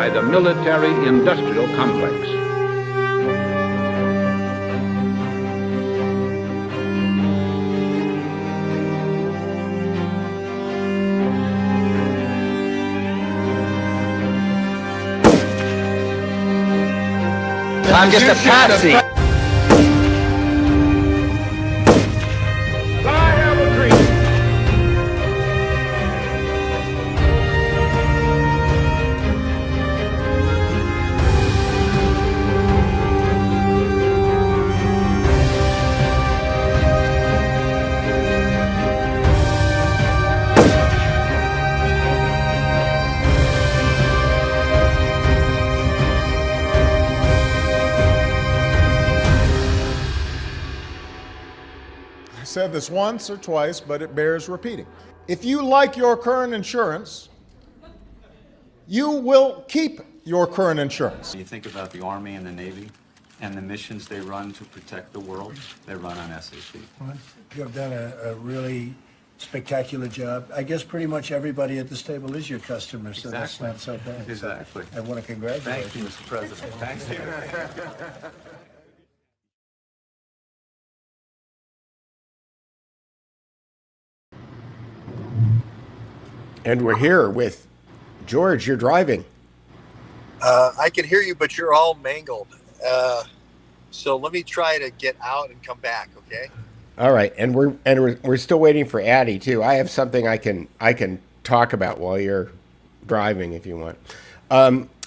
by the military-industrial complex. I'm just a patsy. I have a dream. I said this once or twice, but it bears repeating. If you like your current insurance, you will keep your current insurance. You think about the Army and the Navy and the missions they run to protect the world, they run on SAP. Well, you have done a really spectacular job. I guess pretty much everybody at this table is your customer, so Exactly. that's not so bad. Exactly. So I want to congratulate Thank you, Mr. President. Thanks. And we're here with George. You're driving. I can hear you, but you're all mangled. So let me try to get out and come back, okay? All right, and we're still waiting for Addie too. I have something I can talk about while you're driving if you want.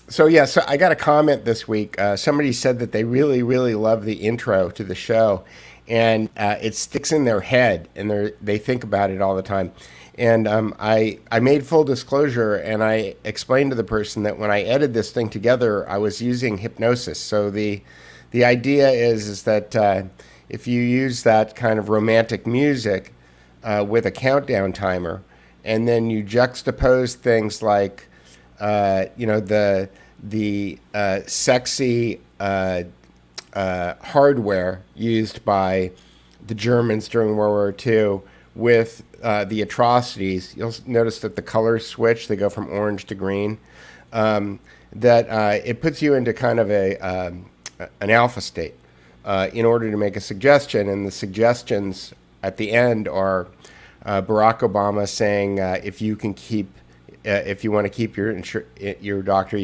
So I got a comment this week. Somebody said that they really love the intro to the show, and it sticks in their head, and they think about it all the time. And I made full disclosure, and I explained to the person that when I edited this thing together, I was using hypnosis. So the idea is that if you use that kind of romantic music with a countdown timer, and then you juxtapose things like the sexy hardware used by the Germans during World War II with the atrocities, you'll notice that the colors switch. They go from orange to green. It puts you into kind of an alpha state in order to make a suggestion. And the suggestions at the end are Barack Obama saying, if you want to keep your doctor,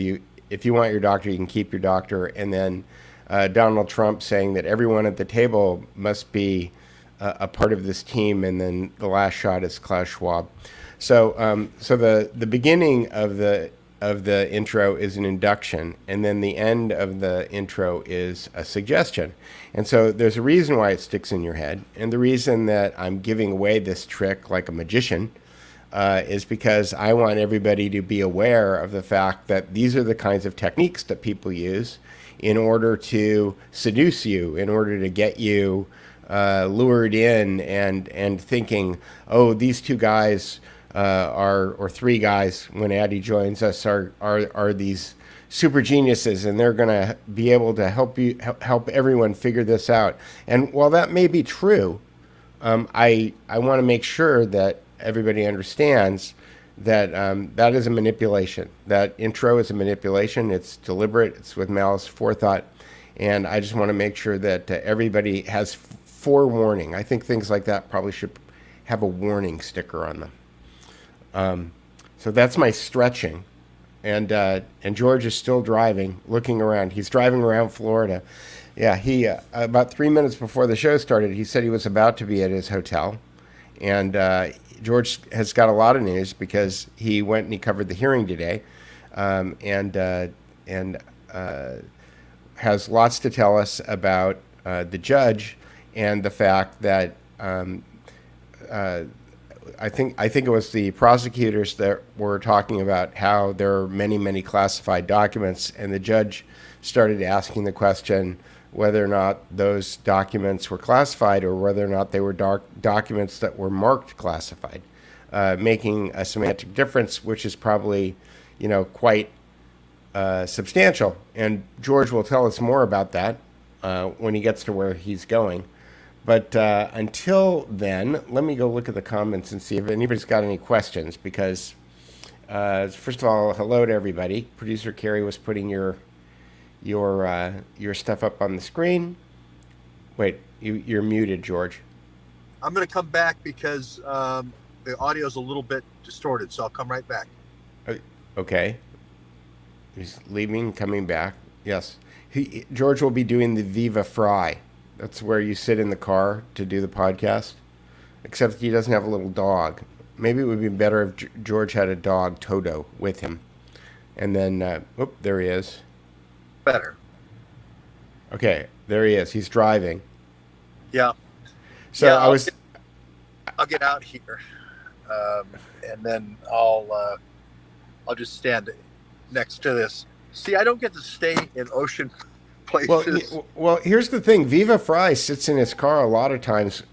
if you want your doctor, you can keep your doctor. And then Donald Trump saying that everyone at the table must be a part of this team, and then the last shot is Klaus Schwab. So the beginning of the intro is an induction, and then the end of the intro is a suggestion. And so there's a reason why it sticks in your head, and the reason that I'm giving away this trick like a magician is because I want everybody to be aware of the fact that these are the kinds of techniques that people use in order to seduce you, in order to get you lured in and thinking, oh, these two guys or three guys when Addie joins us are these super geniuses, and they're going to be able to help everyone figure this out. And while that may be true, I want to make sure that everybody understands that that is a manipulation. That intro is a manipulation. It's deliberate. It's with malice forethought. And I just want to make sure that everybody has forewarning. I think things like that probably should have a warning sticker on them. So that's my stretching. And George is still driving, looking around. He's driving around Florida. Yeah, he about 3 minutes before the show started, he said he was about to be at his hotel. And George has got a lot of news because he went and he covered the hearing today, and has lots to tell us about the judge and the fact that I think it was the prosecutors that were talking about how there are many classified documents, and the judge started asking the question whether or not those documents were classified or whether or not they were documents that were marked classified, making a semantic difference, which is probably, quite substantial. And George will tell us more about that when he gets to where he's going. But until then, let me go look at the comments and see if anybody's got any questions, because First of all, hello to everybody. Producer Carrie was putting your stuff up on the screen. Wait, you're muted, George. I'm going to come back because the audio is a little bit distorted, so I'll come right back. Okay. He's leaving, coming back. Yes. George will be doing the Viva Fry. That's where you sit in the car to do the podcast. Except he doesn't have a little dog. Maybe it would be better if George had a dog, Toto, with him. And then, there he is. Better. Okay, there he is. He's driving. Yeah. So yeah, I'll get out here, and then I'll just stand next to this. See, I don't get to stay in ocean places. Well, here's the thing. Viva Fry sits in his car a lot of times.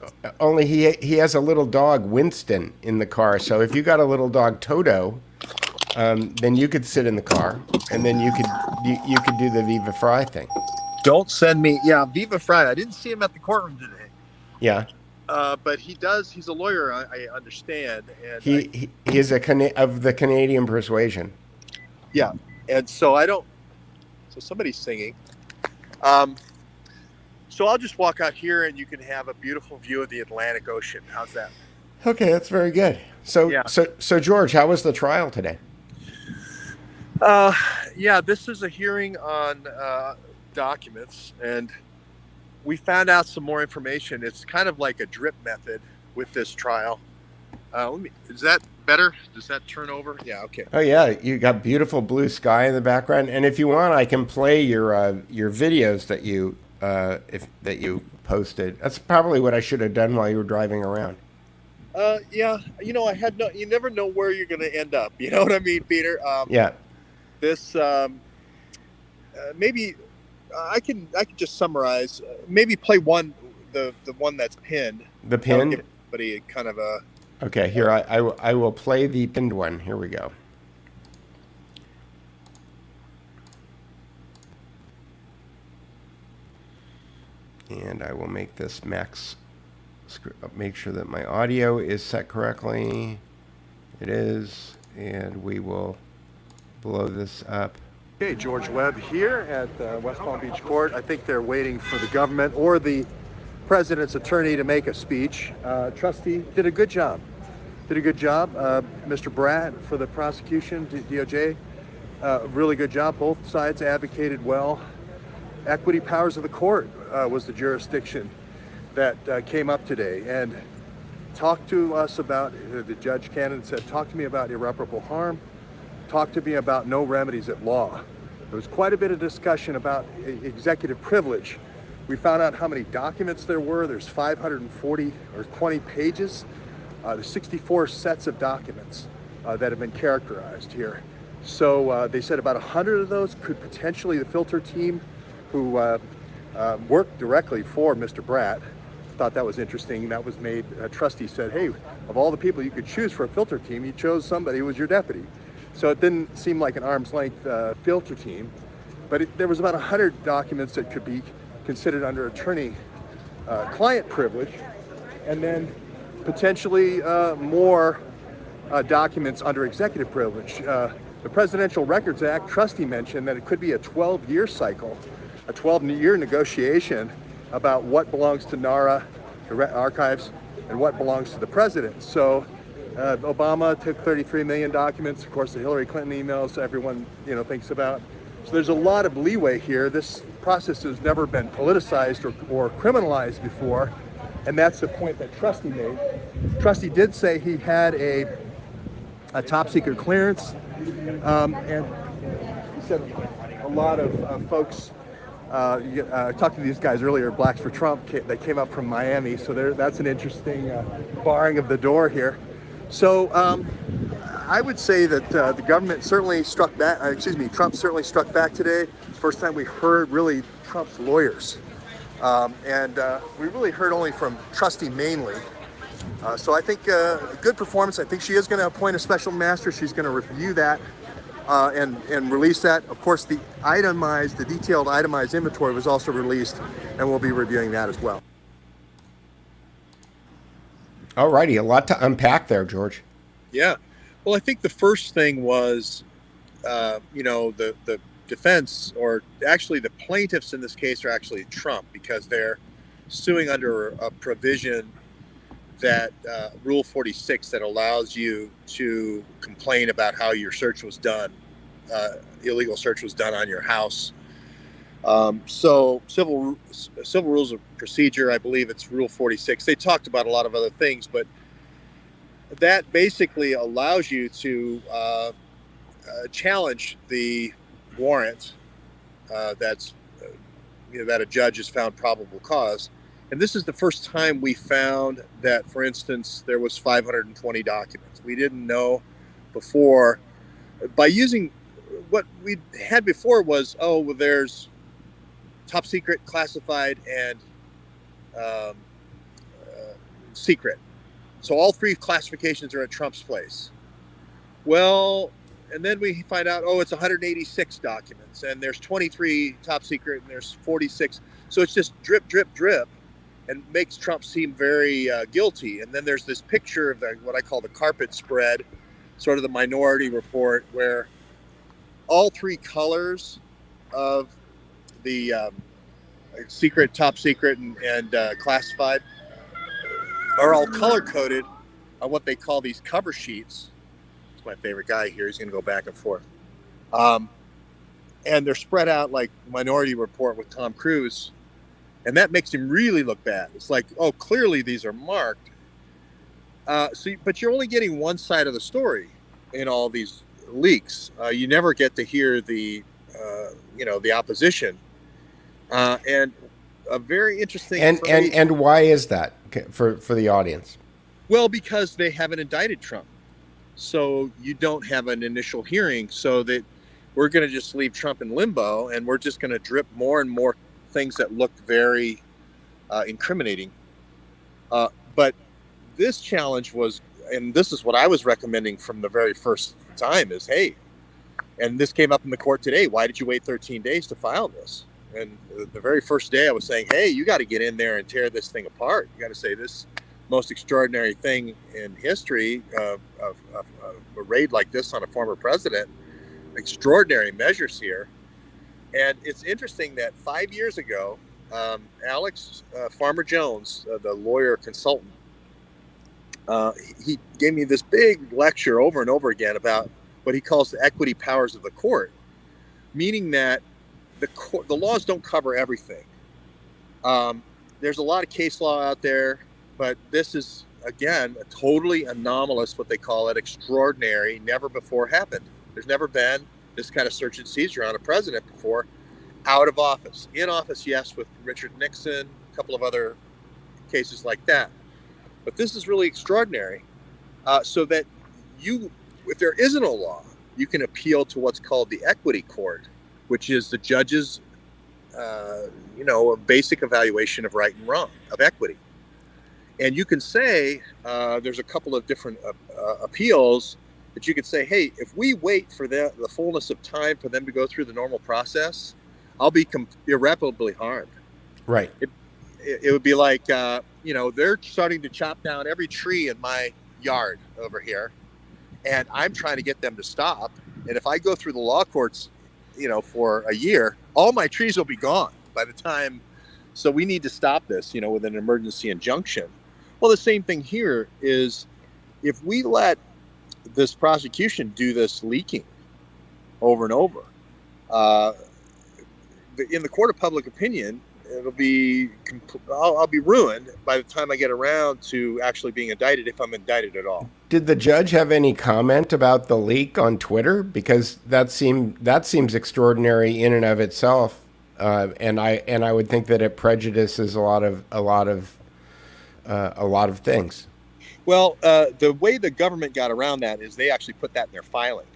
Only he has a little dog, Winston, in the car. So if you got a little dog, Toto, then you could sit in the car, and then you could do the Viva Fry thing. Don't send me. Yeah, Viva Fry. I didn't see him at the courtroom today. Yeah. But he does. He's a lawyer. I understand. And he is of the Canadian persuasion. Yeah, and so I don't. So somebody's singing. So I'll just walk out here, and you can have a beautiful view of the Atlantic Ocean. How's that? Okay, that's very good. So, yeah. So George, how was the trial today? Yeah, this is a hearing on documents, and we found out some more information. It's kind of like a drip method with this trial. Is that better? Does that turn over? Yeah. Okay. Oh yeah, you got beautiful blue sky in the background, and if you want, I can play your videos that you posted. That's probably what I should have done while you were driving around. Yeah. You never know where you're going to end up. You know what I mean, Peter? Yeah. This maybe I can just summarize. Maybe play the one that's pinned. The pinned. But he kind of a. Okay, here I will play the pinned one. Here we go. And I will make this max. Make sure that my audio is set correctly. It is, and we will blow this up. Okay, George Webb here at West Palm Beach Court. I think they're waiting for the government or the president's attorney to make a speech. Trustee did a good job. Mr. Bratt for the prosecution, DOJ, really good job. Both sides advocated well. Equity powers of the court was the jurisdiction that came up today, and talked to us about, the judge candidate said, talk to me about irreparable harm, talk to me about no remedies at law. There was quite a bit of discussion about executive privilege. We found out how many documents there were. There's 540 or 20 pages. There's 64 sets of documents that have been characterized here. So they said about 100 of those could potentially, the filter team who worked directly for Mr. Bratt, thought that was interesting. That was made, a trustee said, hey, of all the people you could choose for a filter team, you chose somebody who was your deputy. So it didn't seem like an arm's length filter team, but there was about 100 documents that could be considered under attorney-client privilege, and then potentially more documents under executive privilege. The Presidential Records Act trustee mentioned that it could be a 12-year cycle, a 12-year negotiation about what belongs to NARA, the archives, and what belongs to the president. So Obama took 33 million documents, of course the Hillary Clinton emails everyone thinks about. So there's a lot of leeway here. This process has never been politicized or criminalized before, and that's the point that Trustee made. Trustee did say he had a top secret clearance, and he said a lot of folks, I talked to these guys earlier, Blacks for Trump, they came up from Miami, so that's an interesting barring of the door here. So I would say that the government certainly struck back, Trump certainly struck back today. First time we heard really Trump's lawyers. And we really heard only from Trustee mainly. So I think a good performance. I think she is going to appoint a special master. She's going to review that and release that. Of course, the detailed itemized inventory was also released, and we'll be reviewing that as well. All righty, a lot to unpack there, George. Yeah. Well, I think the first thing was, the defense, or actually the plaintiffs in this case, are actually Trump, because they're suing under a provision that Rule 46 that allows you to complain about how your search was done, illegal search was done on your house. So civil rules of procedure, I believe it's Rule 46. They talked about a lot of other things, but that basically allows you to challenge the warrant that a judge has found probable cause. And this is the first time we found that, for instance, there was 520 documents. We didn't know before. By using what we had before was, there's top secret, classified, and secret. So all three classifications are at Trump's place. Well, and then we find out, it's 186 documents, and there's 23 top secret, and there's 46. So it's just drip, drip, drip, and makes Trump seem very guilty. And then there's this picture of what I call the carpet spread, sort of the Minority Report, where all three colors of the secret, top secret, and classified are all color-coded on what they call these cover sheets. It's my favorite guy here. He's going to go back and forth. And they're spread out like Minority Report with Tom Cruise. And that makes him really look bad. It's like, clearly these are marked. But you're only getting one side of the story in all these leaks. You never get to hear the opposition. And a very interesting... And why is that for the audience? Well, because they haven't indicted Trump. So you don't have an initial hearing, so that we're going to just leave Trump in limbo, and we're just going to drip more and more things that look very incriminating. But this challenge was, and this is what I was recommending from the very first time, is, hey, and this came up in the court today, why did you wait 13 days to file this? And the very first day I was saying, hey, you got to get in there and tear this thing apart. You got to say this most extraordinary thing in history of a raid like this on a former president, extraordinary measures here. And it's interesting that 5 years ago, Alex Farmer Jones, the lawyer consultant, he gave me this big lecture over and over again about what he calls the equity powers of the court, meaning that the laws don't cover everything. There's a lot of case law out there, but this is, again, a totally anomalous, what they call it, extraordinary, never before happened. There's never been this kind of search and seizure on a president before, out of office. In office, yes, with Richard Nixon, a couple of other cases like that. But this is really extraordinary, so that if there isn't a law, you can appeal to what's called the equity court, which is the judge's, a basic evaluation of right and wrong, of equity. And you can say, there's a couple of different appeals that you could say, hey, if we wait for the fullness of time for them to go through the normal process, I'll be irreparably harmed. Right. It would be like, they're starting to chop down every tree in my yard over here, and I'm trying to get them to stop. And if I go through the law courts, for a year, all my trees will be gone by the time. So we need to stop this, with an emergency injunction. Well, the same thing here is, if we let this prosecution do this leaking over and over, in the court of public opinion, I'll be ruined by the time I get around to actually being indicted, if I'm indicted at all. Did the judge have any comment about the leak on Twitter? Because that seems extraordinary in and of itself, and I would think that it prejudices a lot of things. Well, the way the government got around that is they actually put that in their filing,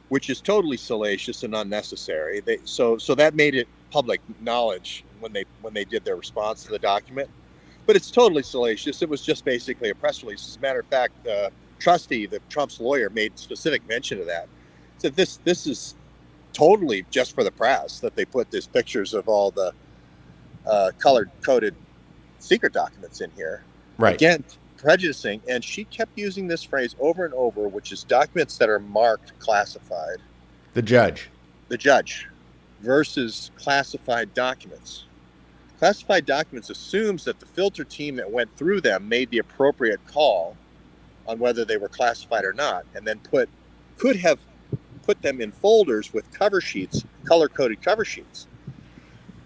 which is totally salacious and unnecessary. So that made it public knowledge when they did their response to the document. But it's totally salacious. It was just basically a press release. As a matter of fact, Trustee, Trump's lawyer, made specific mention of that. Said this is totally just for the press, that they put these pictures of all the color-coded secret documents in here. Right. Again, prejudicing, and she kept using this phrase over and over, which is documents that are marked classified. The judge. The judge versus classified documents. Classified documents assumes that the filter team that went through them made the appropriate call on whether they were classified or not, and then could have put them in folders with cover sheets, color-coded cover sheets.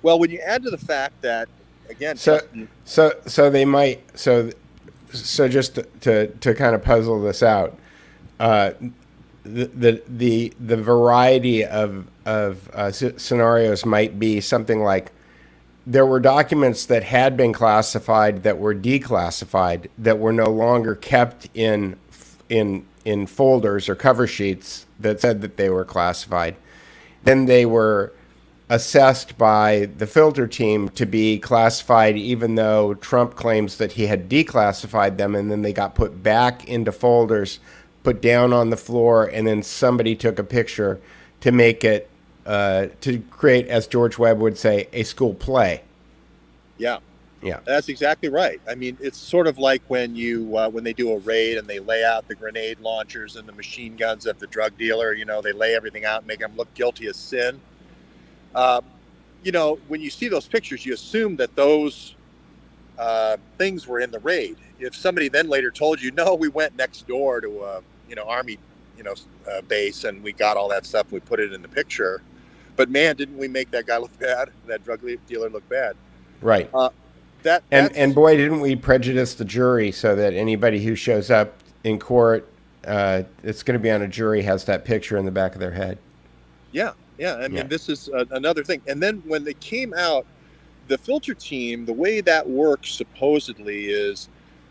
Well, when you add to the fact that, again, So they might. So just to kind of puzzle this out, the variety of scenarios might be something like there were documents that had been classified that were declassified that were no longer kept in folders or cover sheets that said that they were classified. Then they were assessed by the filter team to be classified, even though Trump claims that he had declassified them, and then they got put back into folders, put down on the floor, and then somebody took a picture to make it, to create, as George Webb would say, a school play. Yeah. Yeah. That's exactly right. I mean, it's sort of like when when they do a raid and they lay out the grenade launchers and the machine guns of the drug dealer, they lay everything out and make them look guilty as sin. When you see those pictures, you assume that those things were in the raid. If somebody then later told you, no, we went next door to a, Army, base, and we got all that stuff, and we put it in the picture. But man, didn't we make that guy look bad? That drug dealer look bad. Right. And boy, didn't we prejudice the jury so that anybody who shows up in court, it's going to be on a jury, has that picture in the back of their head. Yeah. I mean, this is another thing. And then when they came out, the filter team, the way that works supposedly is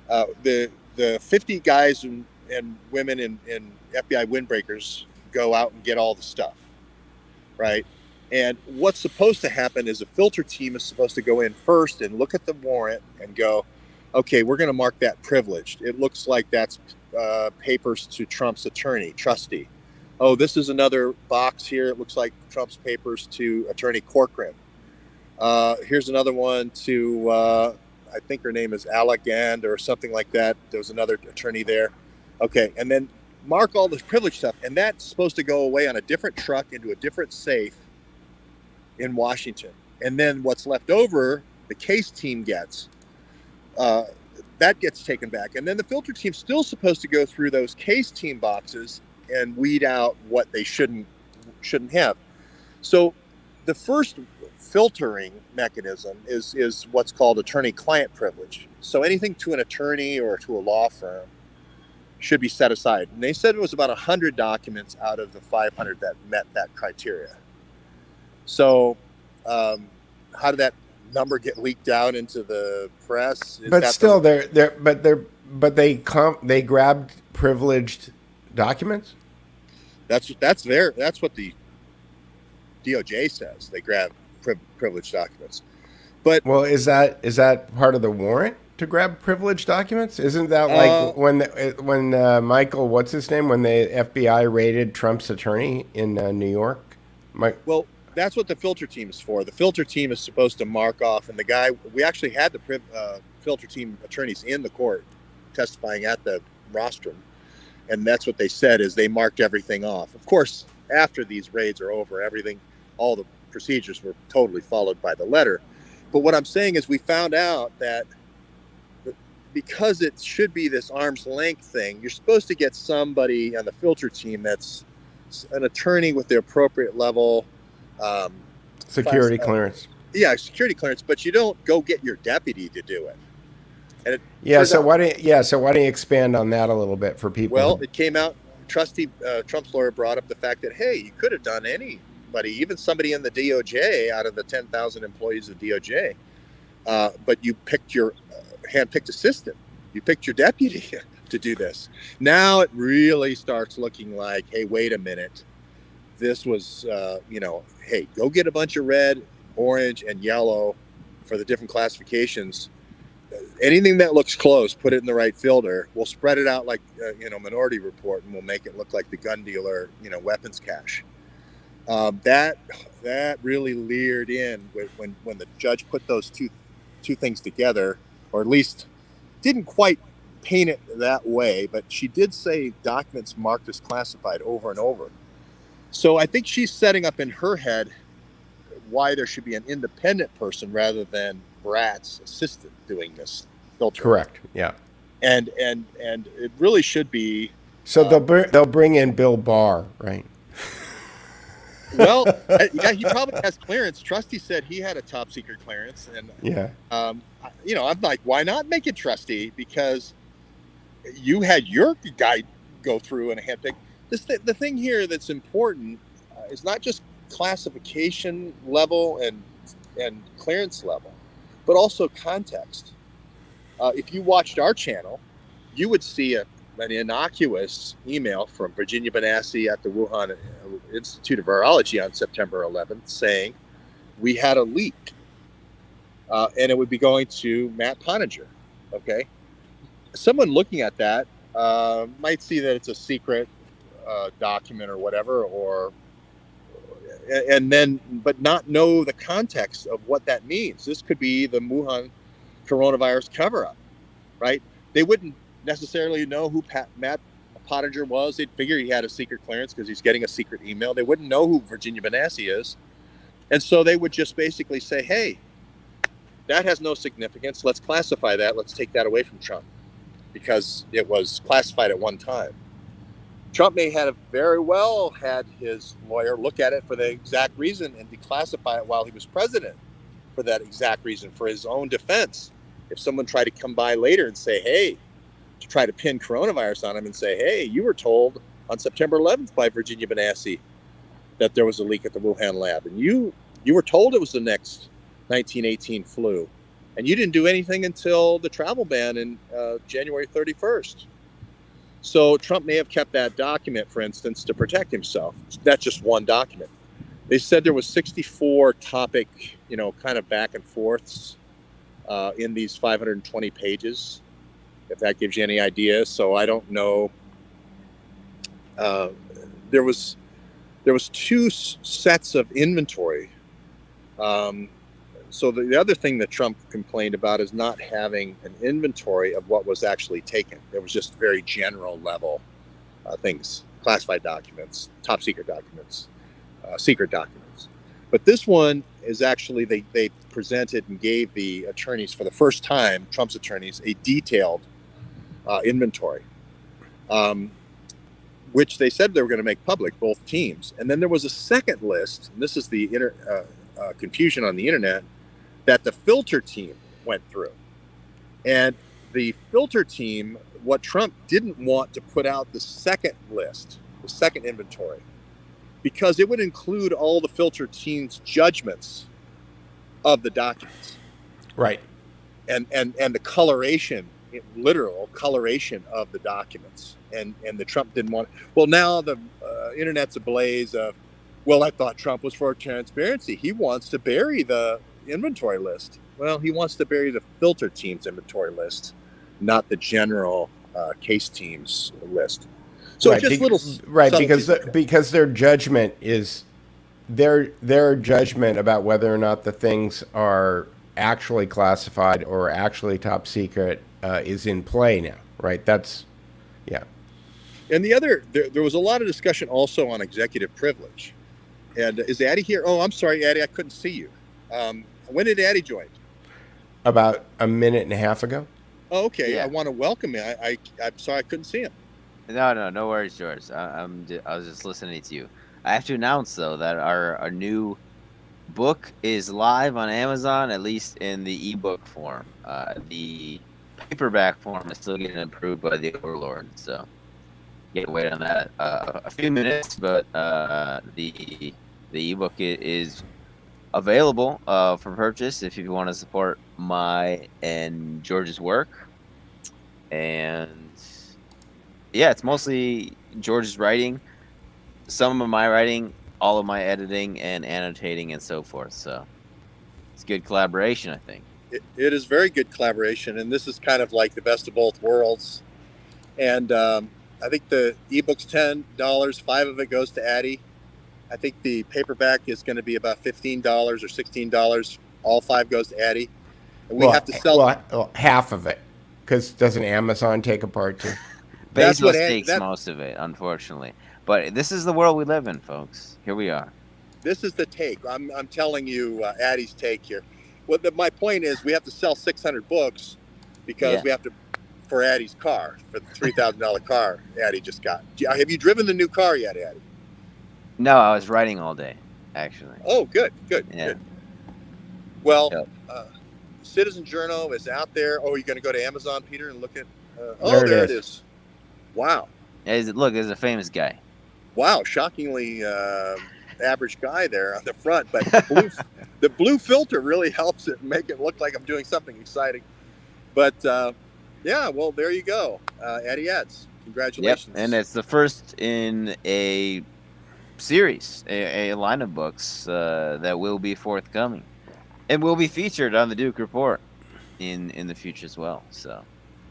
the 50 guys and women in FBI windbreakers go out and get all the stuff, right? And what's supposed to happen is a filter team is supposed to go in first and look at the warrant and go, okay, we're going to mark that privileged. It looks like that's papers to Trump's attorney, trustee. Oh, this is another box here. It looks like Trump's papers to attorney Corcoran. Here's another one to, I think her name is Allegand or something like that. There was another attorney there. Okay, and then mark all this privilege stuff. And that's supposed to go away on a different truck into a different safe in Washington. And then what's left over, the case team gets, that gets taken back. And then the filter team's still supposed to go through those case team boxes and weed out what they shouldn't have. So the first filtering mechanism is what's called attorney-client privilege. So anything to an attorney or to a law firm should be set aside. And they said it was about 100 documents out of the 500 that met that criteria. So how did that number get leaked out into the press? But still, they grabbed privileged documents. That's what the DOJ says. They grab privileged documents. But well, is that part of the warrant to grab privileged documents? Isn't that like when Michael, what's his name, when the FBI raided Trump's attorney in New York? Well, that's what the filter team is for. The filter team is supposed to mark off, and the guy, we actually had the filter team attorneys in the court testifying at the rostrum, and that's what they said is they marked everything off. Of course, after these raids are over, all the procedures were totally followed by the letter. But what I'm saying is we found out that because it should be this arm's length thing, you're supposed to get somebody on the filter team that's an attorney with the appropriate level security clearance. Yeah, security clearance, but you don't go get your deputy to do it. And why don't you expand on that a little bit for people? Well, it came out. Trump's lawyer brought up the fact that hey, you could have done anybody, even somebody in the DOJ out of the 10,000 employees of DOJ, but you picked your hand-picked assistant. You picked your deputy to do this. Now it really starts looking like, hey, wait a minute. This was, hey, go get a bunch of red, orange, and yellow for the different classifications. Anything that looks close, put it in the right filter. We'll spread it out like, Minority Report, and we'll make it look like the gun dealer, weapons cache. That really leered in when the judge put those two things together, or at least didn't quite paint it that way, but she did say documents marked as classified over and over. So I think she's setting up in her head why there should be an independent person rather than Brat's assistant doing this filtering. Correct. Yeah. And it really should be. So they'll bring in Bill Barr, right? Well, yeah, he probably has clearance. Trusty said he had a top secret clearance, and Yeah. I'm like, why not make it Trusty? Because you had your guy go through and handpick. The thing here that's important is not just classification level and clearance level, but also context. If you watched our channel, you would see an innocuous email from Virginia Benassi at the Wuhan Institute of Virology on September 11th saying we had a leak, and it would be going to Matt Pottinger. Okay, someone looking at that might see that it's a secret document or whatever, but not know the context of what that means. This could be the Wuhan coronavirus cover-up, right? They wouldn't necessarily know who Matt Pottinger was. They'd figure he had a secret clearance because he's getting a secret email. They wouldn't know who Virginia Benassi is. And so they would just basically say, hey, that has no significance. Let's classify that. Let's take that away from Trump because it was classified at one time. Trump may have very well had his lawyer look at it for the exact reason and declassify it while he was president for that exact reason, for his own defense. If someone tried to come by later and say, hey, to try to pin coronavirus on him and say, hey, you were told on September 11th by Virginia Benassi that there was a leak at the Wuhan lab. And you were told it was the next 1918 flu. And you didn't do anything until the travel ban in January 31st. So Trump may have kept that document, for instance, to protect himself. That's just one document. They said there was 64 topic, kind of back and forths in these 520 pages, if that gives you any idea. So I don't know. There was two sets of inventory. So the other thing that Trump complained about is not having an inventory of what was actually taken. There was just very general level things, classified documents, top secret documents, secret documents. But this one is actually, they presented and gave the attorneys for the first time, Trump's attorneys, a detailed inventory, which they said they were going to make public, both teams. And then there was a second list, and this is the confusion on the internet, that the filter team went through. And the filter team, what Trump didn't want to put out the second list, the second inventory, because it would include all the filter team's judgments of the documents. Right. And the coloration, literal coloration of the documents. And the Trump didn't want, well, now the internet's ablaze of, well, I thought Trump was for transparency. He wants to bury the inventory list. Well, he wants to bury the filter team's inventory list, not the general case team's list. So right, just little right, because their judgment is their judgment about whether or not the things are actually classified or actually top secret is in play now, right? That's, yeah. And the other, there was a lot of discussion also on executive privilege. And is Addie here? Oh, I'm sorry, Addie, I couldn't see you. When did Addie join? About a minute and a half ago. Oh, okay. Yeah. I want to welcome him. I'm sorry I couldn't see him. No worries, George. I was just listening to you. I have to announce though that our new book is live on Amazon, at least in the ebook form. The paperback form is still getting approved by the overlord, so you have to wait on that a few minutes. But the ebook is available for purchase if you want to support my and George's work. And yeah, it's mostly George's writing, some of my writing, all of my editing and annotating and so forth. So it's good collaboration, I think. It is very good collaboration, and this is kind of like the best of both worlds. And I think the ebook's $10, $5 of it goes to Addie. I think the paperback is going to be about $15 or $16. All $5 goes to Addie, and we have to sell. Well, half of it. Because doesn't Amazon take a part too? That's what Bezos takes most of it, unfortunately. But this is the world we live in, folks. Here we are. This is the take. I'm telling you, Addie's take here. My point is, we have to sell 600 books because we have to for Addie's car, for the $3,000 car Addie just got. Have you driven the new car yet, Addie? No, I was writing all day, actually. Oh, good. Yeah. Well, Citizen Journal is out there. Oh, you're going to go to Amazon, Peter, and look at. There it is. Wow. Look, there's a famous guy. Wow, shockingly average guy there on the front, but the blue filter really helps it make it look like I'm doing something exciting. But yeah, well, there you go, Addie Ads. Congratulations. Yep, and it's the first in a series, a line of books that will be forthcoming, and will be featured on the Duke Report in the future as well. So.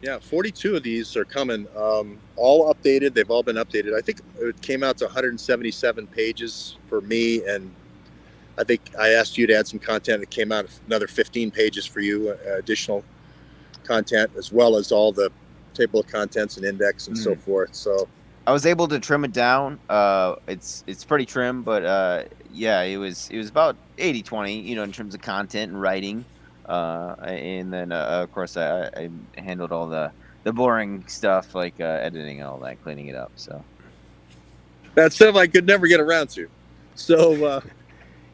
Yeah, 42 of these are coming, all updated. They've all been updated. I think it came out to 177 pages for me, and I think I asked you to add some content. It came out another 15 pages for you, additional content, as well as all the table of contents and index and so forth. So I was able to trim it down. It's pretty trim, but yeah, it was about 80-20, in terms of content and writing. And then of course I handled all the boring stuff like editing and all that, cleaning it up. So that stuff I could never get around to. So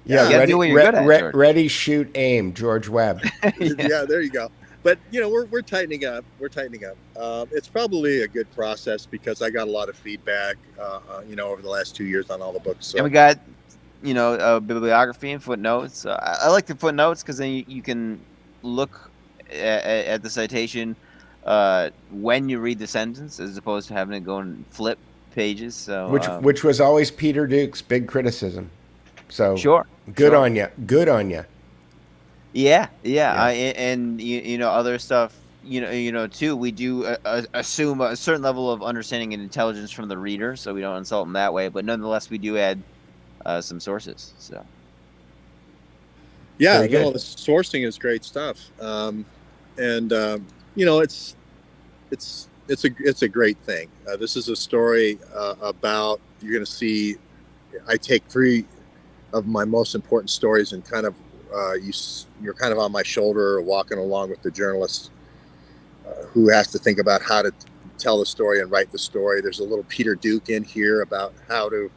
ready, shoot, aim, George Webb. Yeah, there you go. But we're tightening up. It's probably a good process because I got a lot of feedback, over the last 2 years on all the books. So. And we got bibliography and footnotes. I like the footnotes because then you can look at the citation when you read the sentence, as opposed to having to go and flip pages. So which was always Peter Duke's big criticism. So good on you. Yeah. And other stuff. Too. We do assume a certain level of understanding and intelligence from the reader, so we don't insult them that way. But nonetheless, we do add some sources. So yeah, the sourcing is great stuff, it's a great thing. This is a story about, you're going to see, I take 3 of my most important stories and kind of you're kind of on my shoulder, walking along with the journalist who has to think about how to tell the story and write the story. There's a little Peter Duke in here about how to.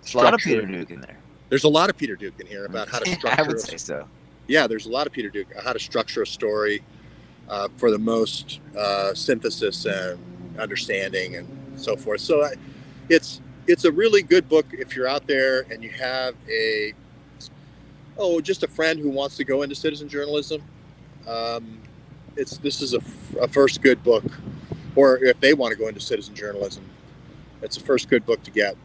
There's a lot of Peter Duke in there. There's a lot of Peter Duke in here about how to structure. I would say so. Yeah, there's a lot of Peter Duke, how to structure a story for the most synthesis and understanding and so forth. So it's a really good book if you're out there and you have just a friend who wants to go into citizen journalism. This is a first good book, or if they want to go into citizen journalism, it's a first good book to get.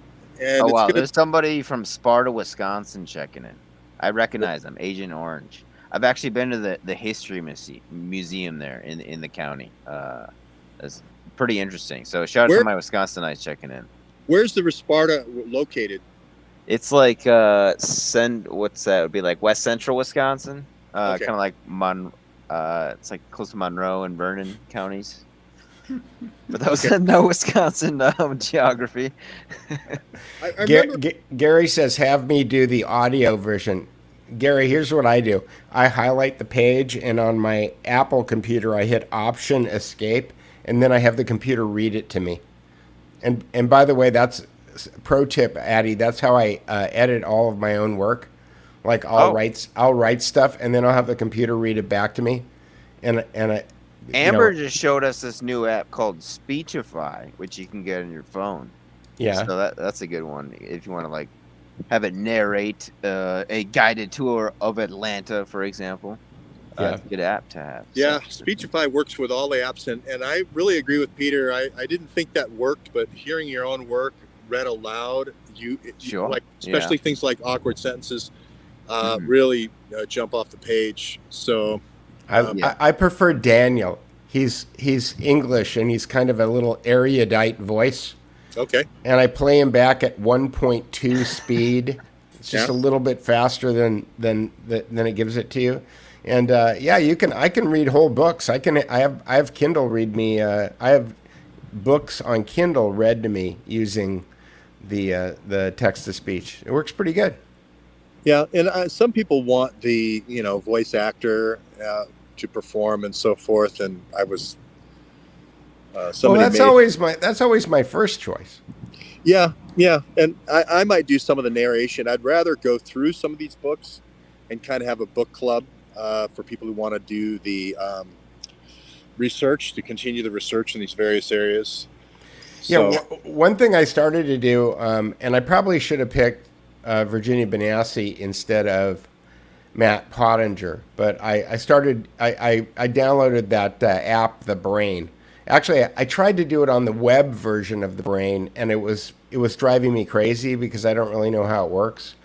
And wow, there's somebody from Sparta, Wisconsin checking in. I recognize them, Agent Orange. I've actually been to the history museum there in the county. It's pretty interesting. So shout out to my Wisconsinites checking in. Where's the Sparta located? It's like what's that? It would be like West Central Wisconsin. Kind of like it's like close to Monroe and Vernon counties. But that was no Wisconsin geography. I remember... Gary says, have me do the audio version. Gary, here's what I do. I highlight the page, and on my Apple computer, I hit Option Escape, and then I have the computer read it to me. And by the way, that's pro tip, Addie. That's how I edit all of my own work. Like I'll write stuff, and then I'll have the computer read it back to me. And Amber just showed us this new app called Speechify, which you can get on your phone. Yeah. So that's a good one if you want to have it narrate a guided tour of Atlanta, for example. It's a good app to have. Yeah, Speechify works with all the apps, and I really agree with Peter. I didn't think that worked, but hearing your own work read aloud, especially things like awkward sentences, really jump off the page. So. I prefer Daniel. He's English and he's kind of a little erudite voice. Okay. And I play him back at 1.2 speed. It's just a little bit faster than it gives it to you. And yeah, I can read whole books. I have Kindle read me. I have books on Kindle read to me using the text to speech. It works pretty good. Yeah, and some people want the voice actor to perform and so forth. And I was Well, somebody that's always my first choice. Yeah, and I might do some of the narration. I'd rather go through some of these books and kind of have a book club for people who want to do the research, to continue the research in these various areas. Yeah, one thing I started to do, and I probably should have picked Virginia Benassi instead of Matt Pottinger, but I downloaded that app, The Brain. Actually, I tried to do it on the web version of The Brain, and it was driving me crazy because I don't really know how it works.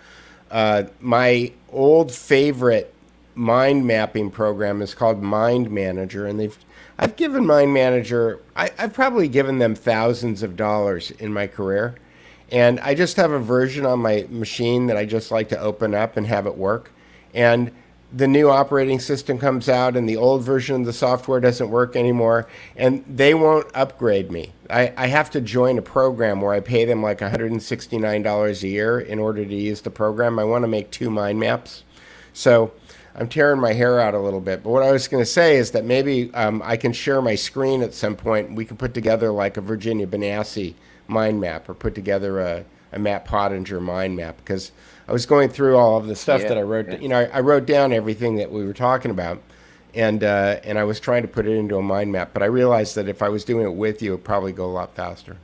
My old favorite mind mapping program is called Mind Manager, and I've given Mind Manager, I've probably given them thousands of dollars in my career, and I just have a version on my machine that I just like to open up and have it work. And the new operating system comes out and the old version of the software doesn't work anymore, and they won't upgrade me. I have to join a program where I pay them like $169 a year in order to use the program. I want to make 2 mind maps. So I'm tearing my hair out a little bit. But what I was going to say is that maybe I can share my screen at some point. We can put together like a Virginia Benassi mind map, or put together a Matt Pottinger mind map, because I was going through all of the stuff that I wrote. I wrote down everything that we were talking about, and I was trying to put it into a mind map. But I realized that if I was doing it with you, it'd probably go a lot faster.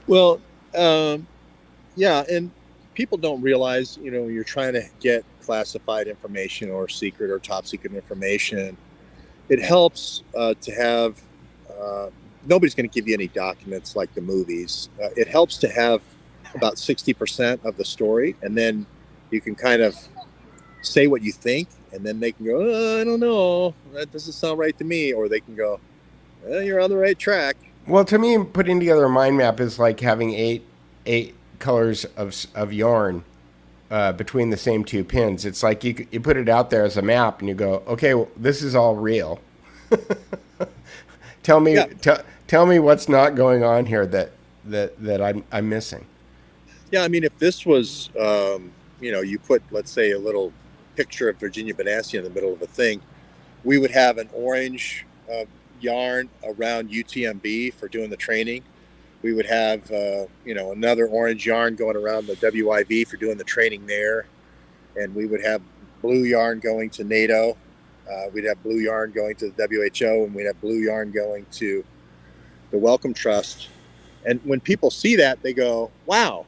Well, yeah, and people don't realize, when you're trying to get classified information or secret or top secret information, it helps to have. Nobody's going to give you any documents like the movies. It helps to have about 60% of the story, and then you can kind of say what you think, and then they can go, I don't know, that doesn't sound right to me, or they can go, you're on the right track. Well, to me, putting together a mind map is like having eight colors of yarn between the same 2 pins. It's like you put it out there as a map, and you go, okay, well, this is all real. Tell me what's not going on here that I'm missing. Yeah, I mean, if this was, you put, let's say, a little picture of Virginia Benassi in the middle of a thing, we would have an orange yarn around UTMB for doing the training. We would have, another orange yarn going around the WIV for doing the training there. And we would have blue yarn going to NATO. We'd have blue yarn going to the WHO, and we'd have blue yarn going to the Wellcome Trust. And when people see that, they go, wow,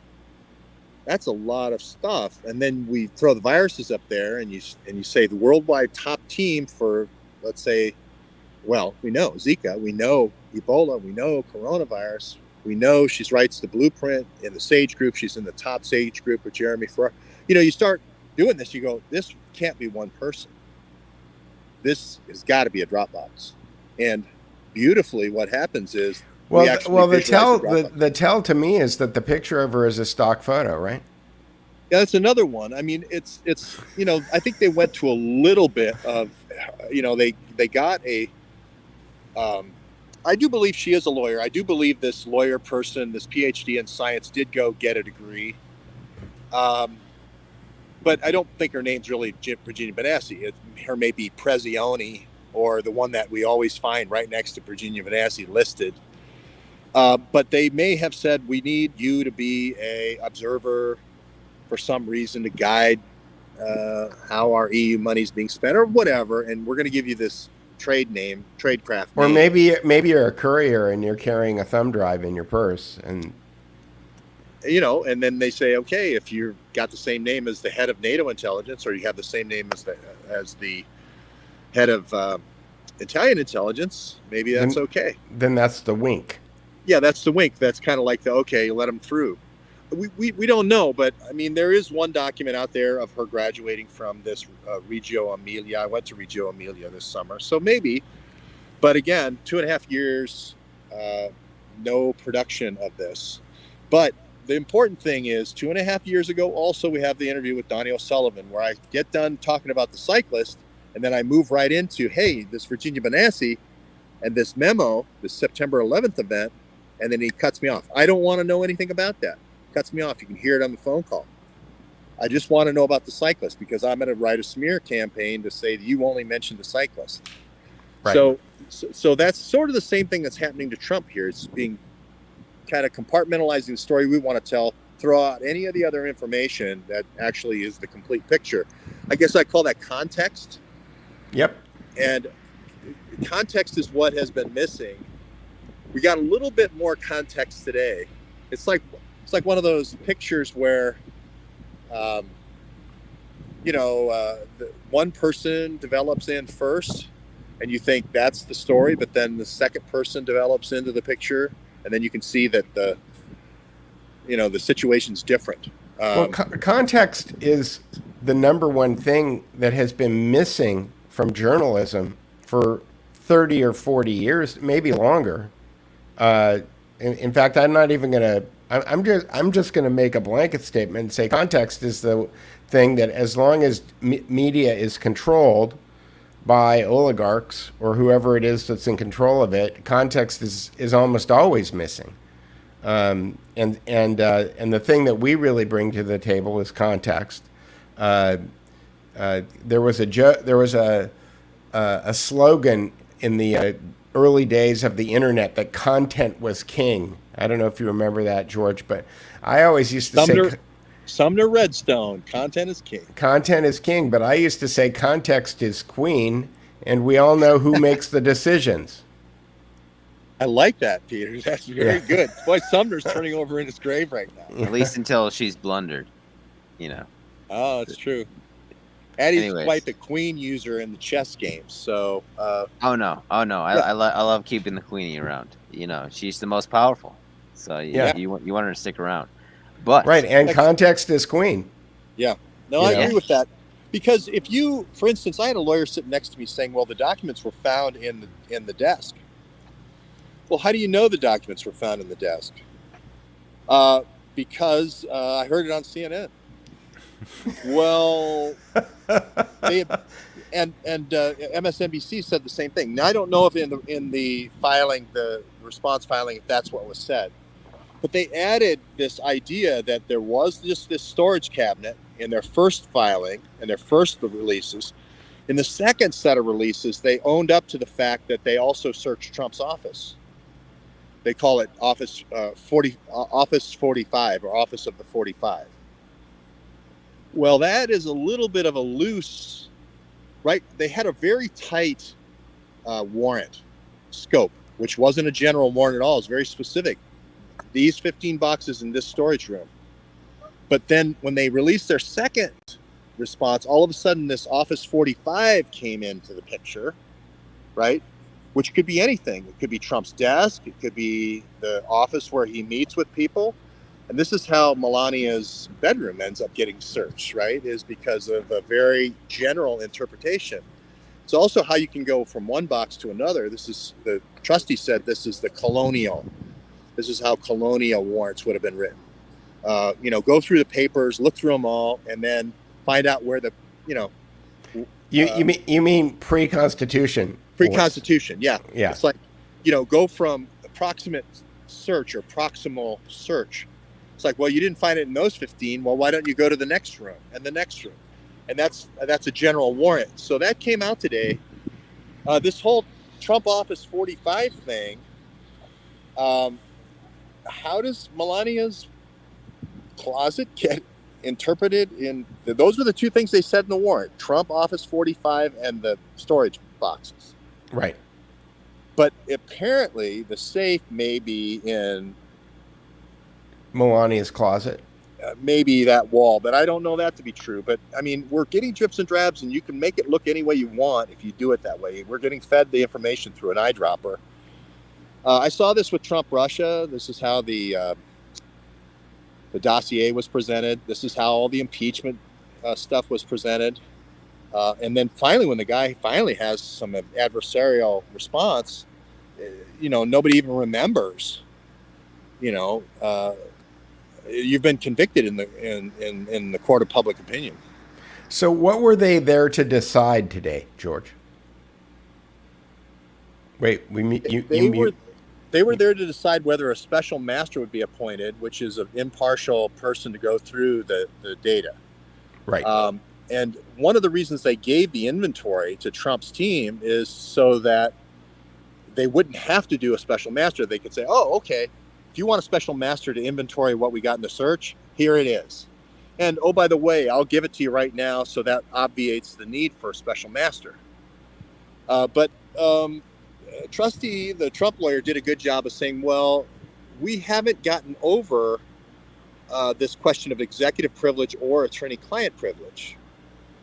that's a lot of stuff. And then we throw the viruses up there, and you say the worldwide top team for, let's say, well, we know Zika, we know Ebola, we know coronavirus, we know she writes the blueprint in the SAGE group. She's in the top SAGE group with Jeremy Farrar. You start doing this, you go, this can't be one person. This has got to be a Dropbox. And beautifully, what happens is, the tell to me is that the picture of her is a stock photo, right? Yeah, that's another one. I mean, it's I think they went to a little bit of, they got a. I do believe she is a lawyer. I do believe this lawyer person, this PhD in science, did go get a degree. But I don't think her name's really Virginia Benassi. Her may be Prezioni, or the one that we always find right next to Virginia Benassi listed. But they may have said, we need you to be a observer for some reason to guide how our EU money is being spent or whatever. And we're going to give you this tradecraft name. Or maybe you're a courier and you're carrying a thumb drive in your purse. And then they say, okay, if you've got the same name as the head of NATO intelligence, or you have the same name as the head of Italian intelligence, maybe that's okay. Then that's the wink. Yeah, that's the wink. That's kind of like the, okay, let them through. We don't know, but I mean, there is one document out there of her graduating from this Reggio Emilia. I went to Reggio Emilia this summer, so maybe. But again, 2.5 years, no production of this. But the important thing is, 2.5 years ago, also we have the interview with Donnie O'Sullivan, where I get done talking about the cyclist, And then I move right into, hey, this Virginia Bonassi and this memo, this September 11th event, and then he cuts me off. I don't want to know anything about that. Cuts me off. You can hear it on the phone call. I just want to know about the cyclist because I'm going to write a smear campaign to say that you only mentioned the cyclist. Right. So that's sort of the same thing that's happening to Trump here. It's being kind of compartmentalizing the story we want to tell, throw out any of the other information that actually is the complete picture. I guess I call that context. Yep. And context is what has been missing. We got a little bit more context today. It's like one of those pictures where, the one person develops in first, and you think that's the story, but then the second person develops into the picture, and then you can see that the situation's different. Context is the number one thing that has been missing from journalism for 30 or 40 years, maybe longer. In fact, I'm not even going to. I'm just going to make a blanket statement and say context is the thing that, as long as media is controlled by oligarchs or whoever it is that's in control of it, context is almost always missing. And the thing that we really bring to the table is context. There was a slogan in the early days of the internet that content was king. I don't know if you remember that, George, but I always used to say Sumner Redstone, content is king. Content is king, but I used to say context is queen, and we all know who makes the decisions. I like that, Peter. That's very good. Boy, Sumner's turning over in his grave right now. At least until she's blundered, Oh, it's true. Addie's quite the queen user in the chess games. So. Oh no! I love keeping the queenie around. She's the most powerful. So you want her to stick around. But right, and context is queen. Yeah. No, I agree with that. Because if you, for instance, I had a lawyer sitting next to me saying, "Well, the documents were found in the desk." Well, how do you know the documents were found in the desk? Because I heard it on CNN. Well, MSNBC said the same thing. Now, I don't know if in the filing, the response filing, if that's what was said, but they added this idea that there was just this storage cabinet in their first filing and their first releases. In the second set of releases, they owned up to the fact that they also searched Trump's office. They call it Office 45 or Office of the 45. Well, that is a little bit of a loose, right? They had a very tight warrant scope, which wasn't a general warrant at all. It was very specific. These 15 boxes in this storage room. But then when they released their second response, all of a sudden this Office 45 came into the picture, right? Which could be anything. It could be Trump's desk. It could be the office where he meets with people. And this is how Melania's bedroom ends up getting searched, right? Is because of a very general interpretation. It's also how you can go from one box to another. This is, the trustee said, this is the colonial. This is how colonial warrants would have been written. Go through the papers, look through them all, and then find out where the, You mean pre-Constitution? Pre-Constitution, yeah. Yeah. It's like, go from approximate search or proximal search. It's like, well, you didn't find it in those 15. Well, why don't you go to the next room and the next room? And that's a general warrant. So that came out today. This whole Trump Office 45 thing, how does Melania's closet get interpreted in? Those were the two things they said in the warrant: Trump Office 45 and the storage boxes. Right. But apparently the safe may be in Melania's closet. Maybe that wall, but I don't know that to be true. But I mean, we're getting drips and drabs, and you can make it look any way you want if you do it that way. We're getting fed the information through an eyedropper. I saw this with Trump Russia. This is how the dossier was presented. This is how all the impeachment stuff was presented. And then finally, when the guy finally has some adversarial response, nobody even remembers. You've been convicted in the court of public opinion. So what were they there to decide today, George? Wait, They were there to decide whether a special master would be appointed, which is an impartial person to go through the data. Right. And one of the reasons they gave the inventory to Trump's team is so that they wouldn't have to do a special master. They could say, oh, okay, if you want a special master to inventory what we got in the search, here it is. And oh, by the way, I'll give it to you right now, so that obviates the need for a special master. But Trustee, the Trump lawyer, did a good job of saying, well, we haven't gotten over this question of executive privilege or attorney-client privilege.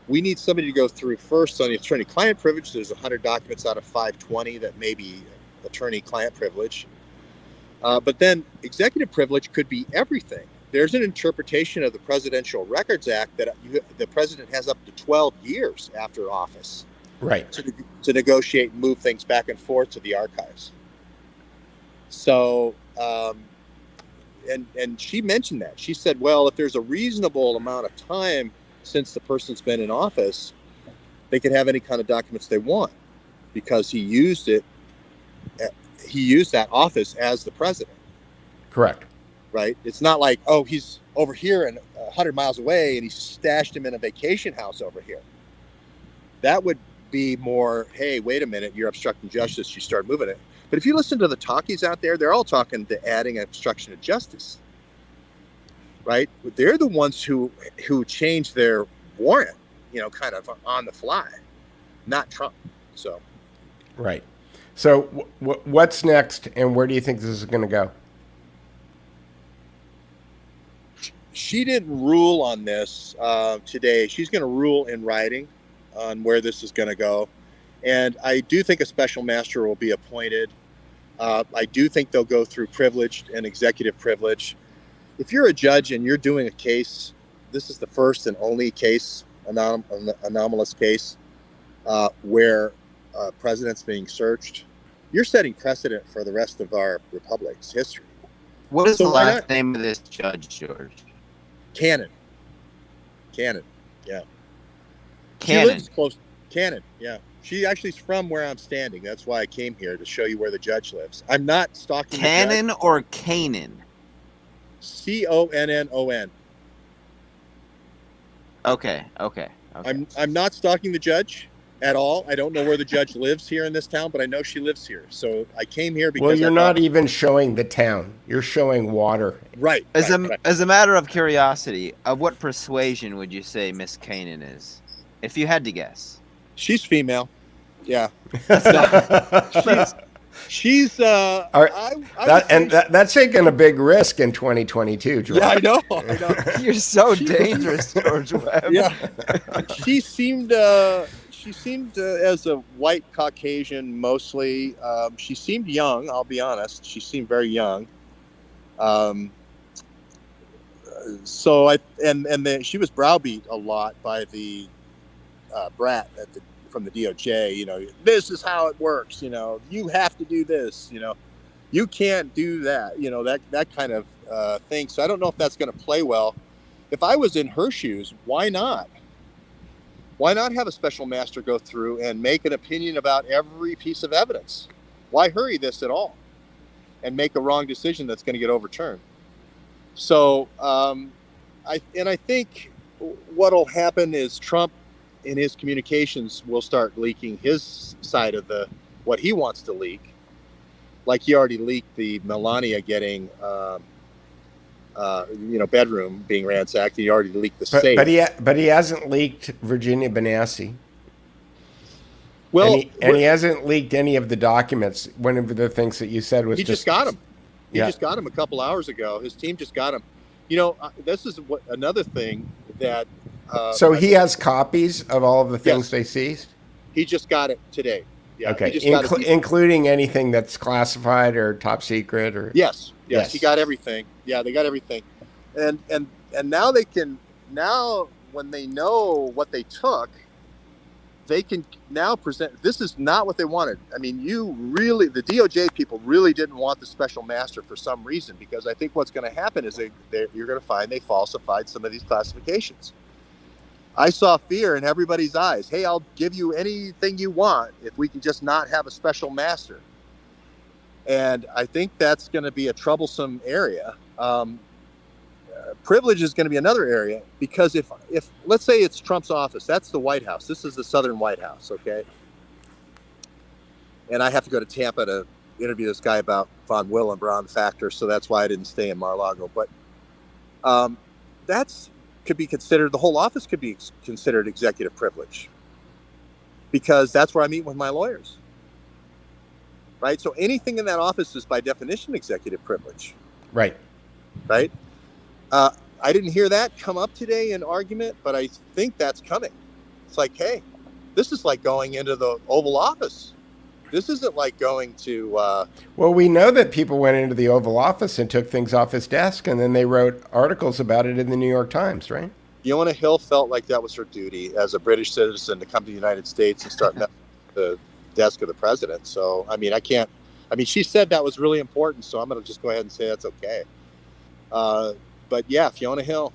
We need somebody to go through first on the attorney-client privilege. There's 100 documents out of 520 that may be attorney-client privilege. But then executive privilege could be everything. There's an interpretation of the Presidential Records Act that the president has up to 12 years after office, right, to negotiate and move things back and forth to the archives. So, and she mentioned that. She said, well, if there's a reasonable amount of time since the person's been in office, they could have any kind of documents they want, because he used that office as the president. Correct. Right? It's not like, oh, he's over here and 100 miles away and he stashed him in a vacation house over here. That would be more, hey, wait a minute, you're obstructing justice, you start moving it. But if you listen to the talkies out there, they're all talking to adding obstruction of justice. Right? They're the ones who changed their warrant, kind of on the fly, not Trump. So, right. So what's next, and where do you think this is going to go? She didn't rule on this today. She's going to rule in writing on where this is going to go. And I do think a special master will be appointed. I do think they'll go through privileged and executive privilege. If you're a judge and you're doing a case, this is the first and only case, anomalous case, where a president's being searched. You're setting precedent for the rest of our republic's history. What is the last name of this judge, George? Cannon. Yeah. Cannon. She lives close. Cannon, yeah. She actually is from where I'm standing. That's why I came here, to show you where the judge lives. I'm not stalking Cannon the judge. or Canaan? Connon. Okay. I'm not stalking the judge at all. I don't know where the judge lives here in this town, but I know she lives here. So I came here because you're not even showing the town. You're showing water. Right. As a matter of curiosity, of what persuasion would you say Miss Canaan is, if you had to guess? She's female. Yeah. She's that's taking a big risk in 2022, George. Yeah, I know. You're so dangerous, George Webb. Yeah. She seemed as a white Caucasian mostly. She seemed young, I'll be honest. She seemed very young. So she was browbeat a lot by the brat from the DOJ. This is how it works. You have to do this. You can't do that. That kind of thing. So I don't know if that's going to play well. If I was in her shoes, why not? Why not have a special master go through and make an opinion about every piece of evidence? Why hurry this at all and make a wrong decision that's going to get overturned? So I think what'll happen is Trump, in his communications, will start leaking his side of what he wants to leak. Like he already leaked the Melania getting, bedroom being ransacked. He already leaked the safe. But he hasn't leaked Virginia Benassi. Well, and he hasn't leaked any of the documents. One of the things that you said was he just got him. He Yeah. just got him a couple hours ago. His team just got him. This is another thing that. So he has copies of all of the things Yes. they seized? He just got it today. Yeah. Okay, He just got it. including anything that's classified or top secret or. Yes. Yes. He got everything. Yeah, they got everything, and now they can when they know what they took, they can now present. This is not what they wanted. I mean, the DOJ people really didn't want the special master for some reason, because I think what's going to happen is you're going to find they falsified some of these classifications. I saw fear in everybody's eyes. Hey, I'll give you anything you want if we can just not have a special master. And I think that's going to be a troublesome area. Privilege is going to be another area, because if let's say it's Trump's office, that's the White House. This is the Southern White House, okay? And I have to go to Tampa to interview this guy about von Willenbrown factor, so that's why I didn't stay in Mar-a-Lago. But that's could be considered, the whole office could be considered executive privilege, because that's where I meet with my lawyers, right? So anything in that office is by definition executive privilege. Right. Right. I didn't hear that come up today in argument, but I think that's coming. It's like, hey, this is like going into the Oval Office. This isn't like going to... Well, we know that people went into the Oval Office and took things off his desk, and then they wrote articles about it in the New York Times, right? Fiona Hill felt like that was her duty as a British citizen to come to the United States and start messing with the desk of the president. So, I mean, she said that was really important, so I'm going to just go ahead and say that's okay. But yeah, Fiona Hill.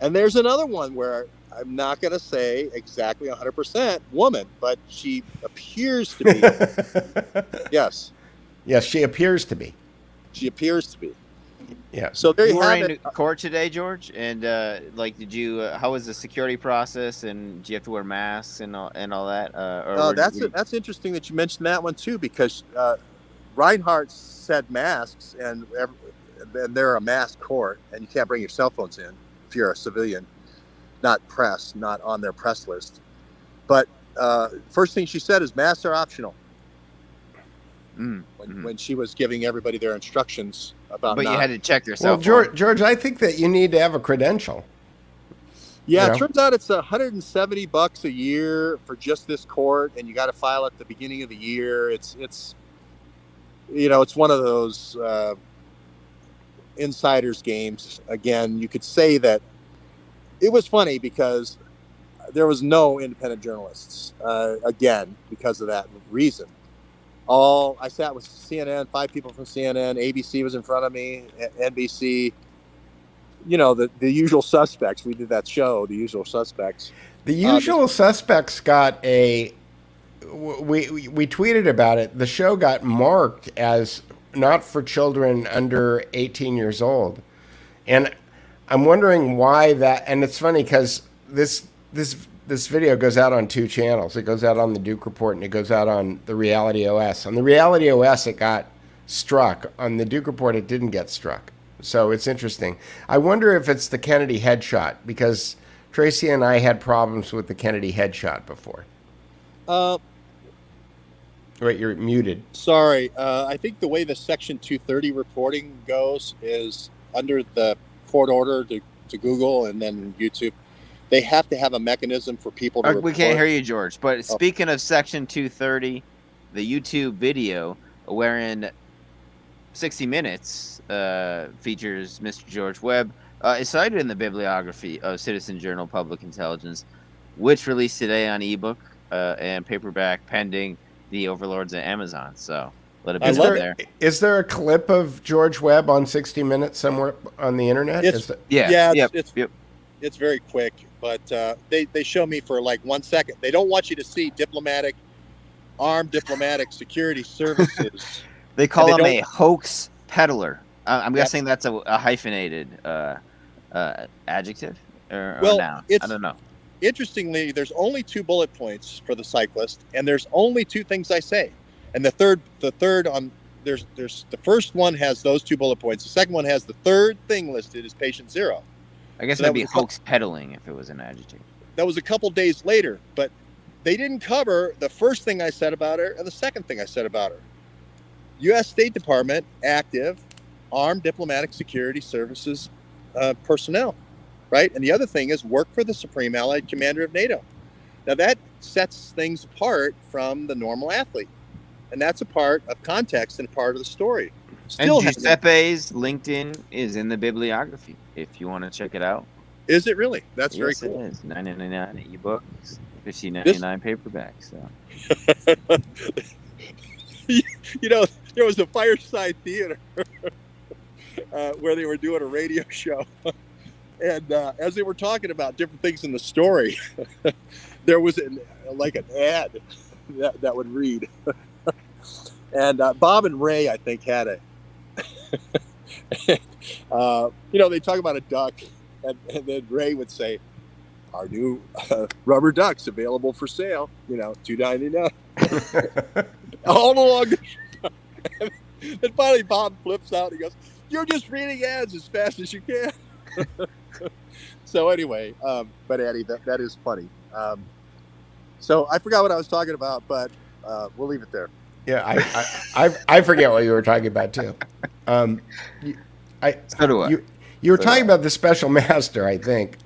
And there's another one where I'm not going to say exactly 100% woman, but she appears to be. Yes. Yes, she appears to be. She appears to be. Yeah. So there You you were have in it. court today, George, and did you? How was the security process? And do you have to wear masks and all that? That's interesting that you mentioned that one too, because Reinhardt said masks, and they're a mask court, and you can't bring your cell phones in if you're a civilian, not press, not on their press list. But first thing she said is masks are optional. When she was giving everybody their instructions about. But you had to check your cell Well, phone. George, I think that you need to have a credential. Yeah, You know? It turns out it's $170 a year for just this court, and you got to file at the beginning of the year. It's one of those insiders games. Again, you could say that it was funny because there was no independent journalists. Again, because of that reason. I sat with CNN, 5 people from CNN, ABC was in front of me, NBC. The usual suspects. We did that show, The Usual Suspects. The Usual Suspects got we tweeted about it. The show got marked as not for children under 18 years old. And I'm wondering why that, and it's funny because this video goes out on 2 channels. It goes out on the Duke Report and it goes out on the Reality OS. On the Reality OS, it got struck. On the Duke Report, it didn't get struck. So it's interesting. I wonder if it's the Kennedy headshot, because Tracy and I had problems with the Kennedy headshot before. Wait, you're muted. Sorry. I think the way the Section 230 reporting goes is under the court order to Google and then YouTube. They have to have a mechanism for people to report. We can't hear you, George. But speaking of Section 230, the YouTube video wherein 60 Minutes features Mr. George Webb is cited in the bibliography of Citizen Journal Public Intelligence, which released today on ebook and paperback pending the overlords at Amazon. So let it be there. Is there a clip of George Webb on 60 Minutes somewhere on the internet? It's very quick, but they show me for like 1 second. They don't want you to see armed diplomatic security services. They call him a hoax peddler. I'm guessing that's a hyphenated adjective or noun. I don't know. Interestingly, there's only 2 bullet points for the cyclist, and there's only 2 things I say. And the third there's the first one has those 2 bullet points. The second one has the third thing listed as patient 0. I guess that'd be hoax peddling if it was an adjective. That was a couple days later, but they didn't cover the first thing I said about her and the second thing I said about her. U.S. State Department active armed diplomatic security services personnel, right? And the other thing is work for the Supreme Allied Commander of NATO. Now that sets things apart from the normal athlete, and that's a part of context and part of the story. And Giuseppe's LinkedIn is in the bibliography if you want to check it out. Is it really? That's very cool. It is. $9.99 ebooks, $15.99 paperback. So there was a Fireside Theater where they were doing a radio show, And as they were talking about different things in the story, there was an ad that would read. And Bob and Ray, I think, had it. They talk about a duck, and then Ray would say, "Our new rubber ducks available for sale. $2.99." All along. And finally, Bob flips out. He goes, "You're just reading ads as fast as you can." So anyway, but Eddie, that is funny. So I forgot what I was talking about, but we'll leave it there. Yeah, I forget what you were talking about too. So do I. You were talking about the special master, I think.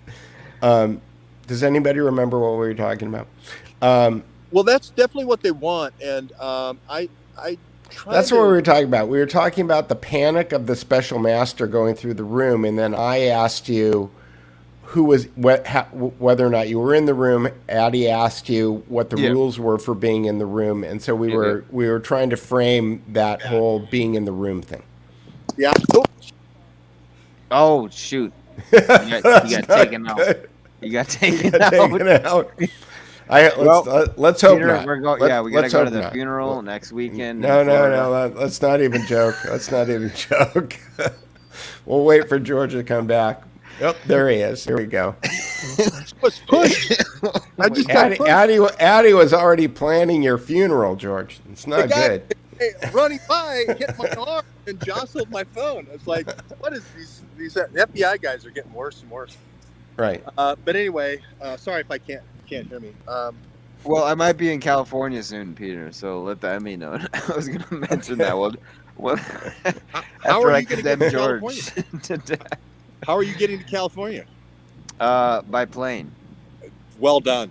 Does anybody remember what we were talking about? Well, that's definitely what they want, and that's what we were talking about. We were talking about the panic of the special master going through the room, and then I asked you whether or not you were in the room. Addie asked you what the rules were for being in the room, and so we were trying to frame that whole being in the room thing. Yeah. Oh shoot! You got taken out. You got taken out. Let's hope Peter, not. We gotta go to the funeral next weekend. No. Let's not even joke. We'll wait for George to come back. Oh, there he is. Here we go. Was pushed. I just got pushed. Addie was already planning your funeral, George. It's not good. Running by, hit my arm and jostled my phone. It's like, what is these FBI guys are getting worse and worse. Right. But anyway, sorry if I can't hear me. Well, I might be in California soon, Peter. So let that me know. I was going to mention that. Well, how are you going to get to California? How are you getting to California? By plane. Well done.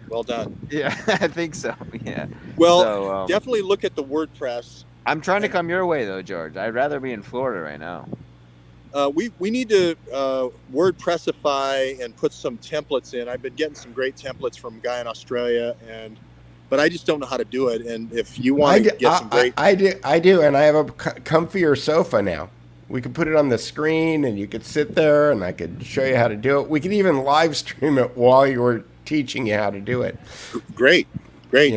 Yeah, I think so. Yeah. Well, so, definitely look at the WordPress. I'm trying to come your way though, George. I'd rather be in Florida right now. We need to WordPressify and put some templates in. I've been getting some great templates from a guy in Australia, but I just don't know how to do it. And if you want to get some great, I do, and I have a comfier sofa now. We could put it on the screen, and you could sit there, and I could show you how to do it. We could even live stream it while you were teaching you how to do it. Great. They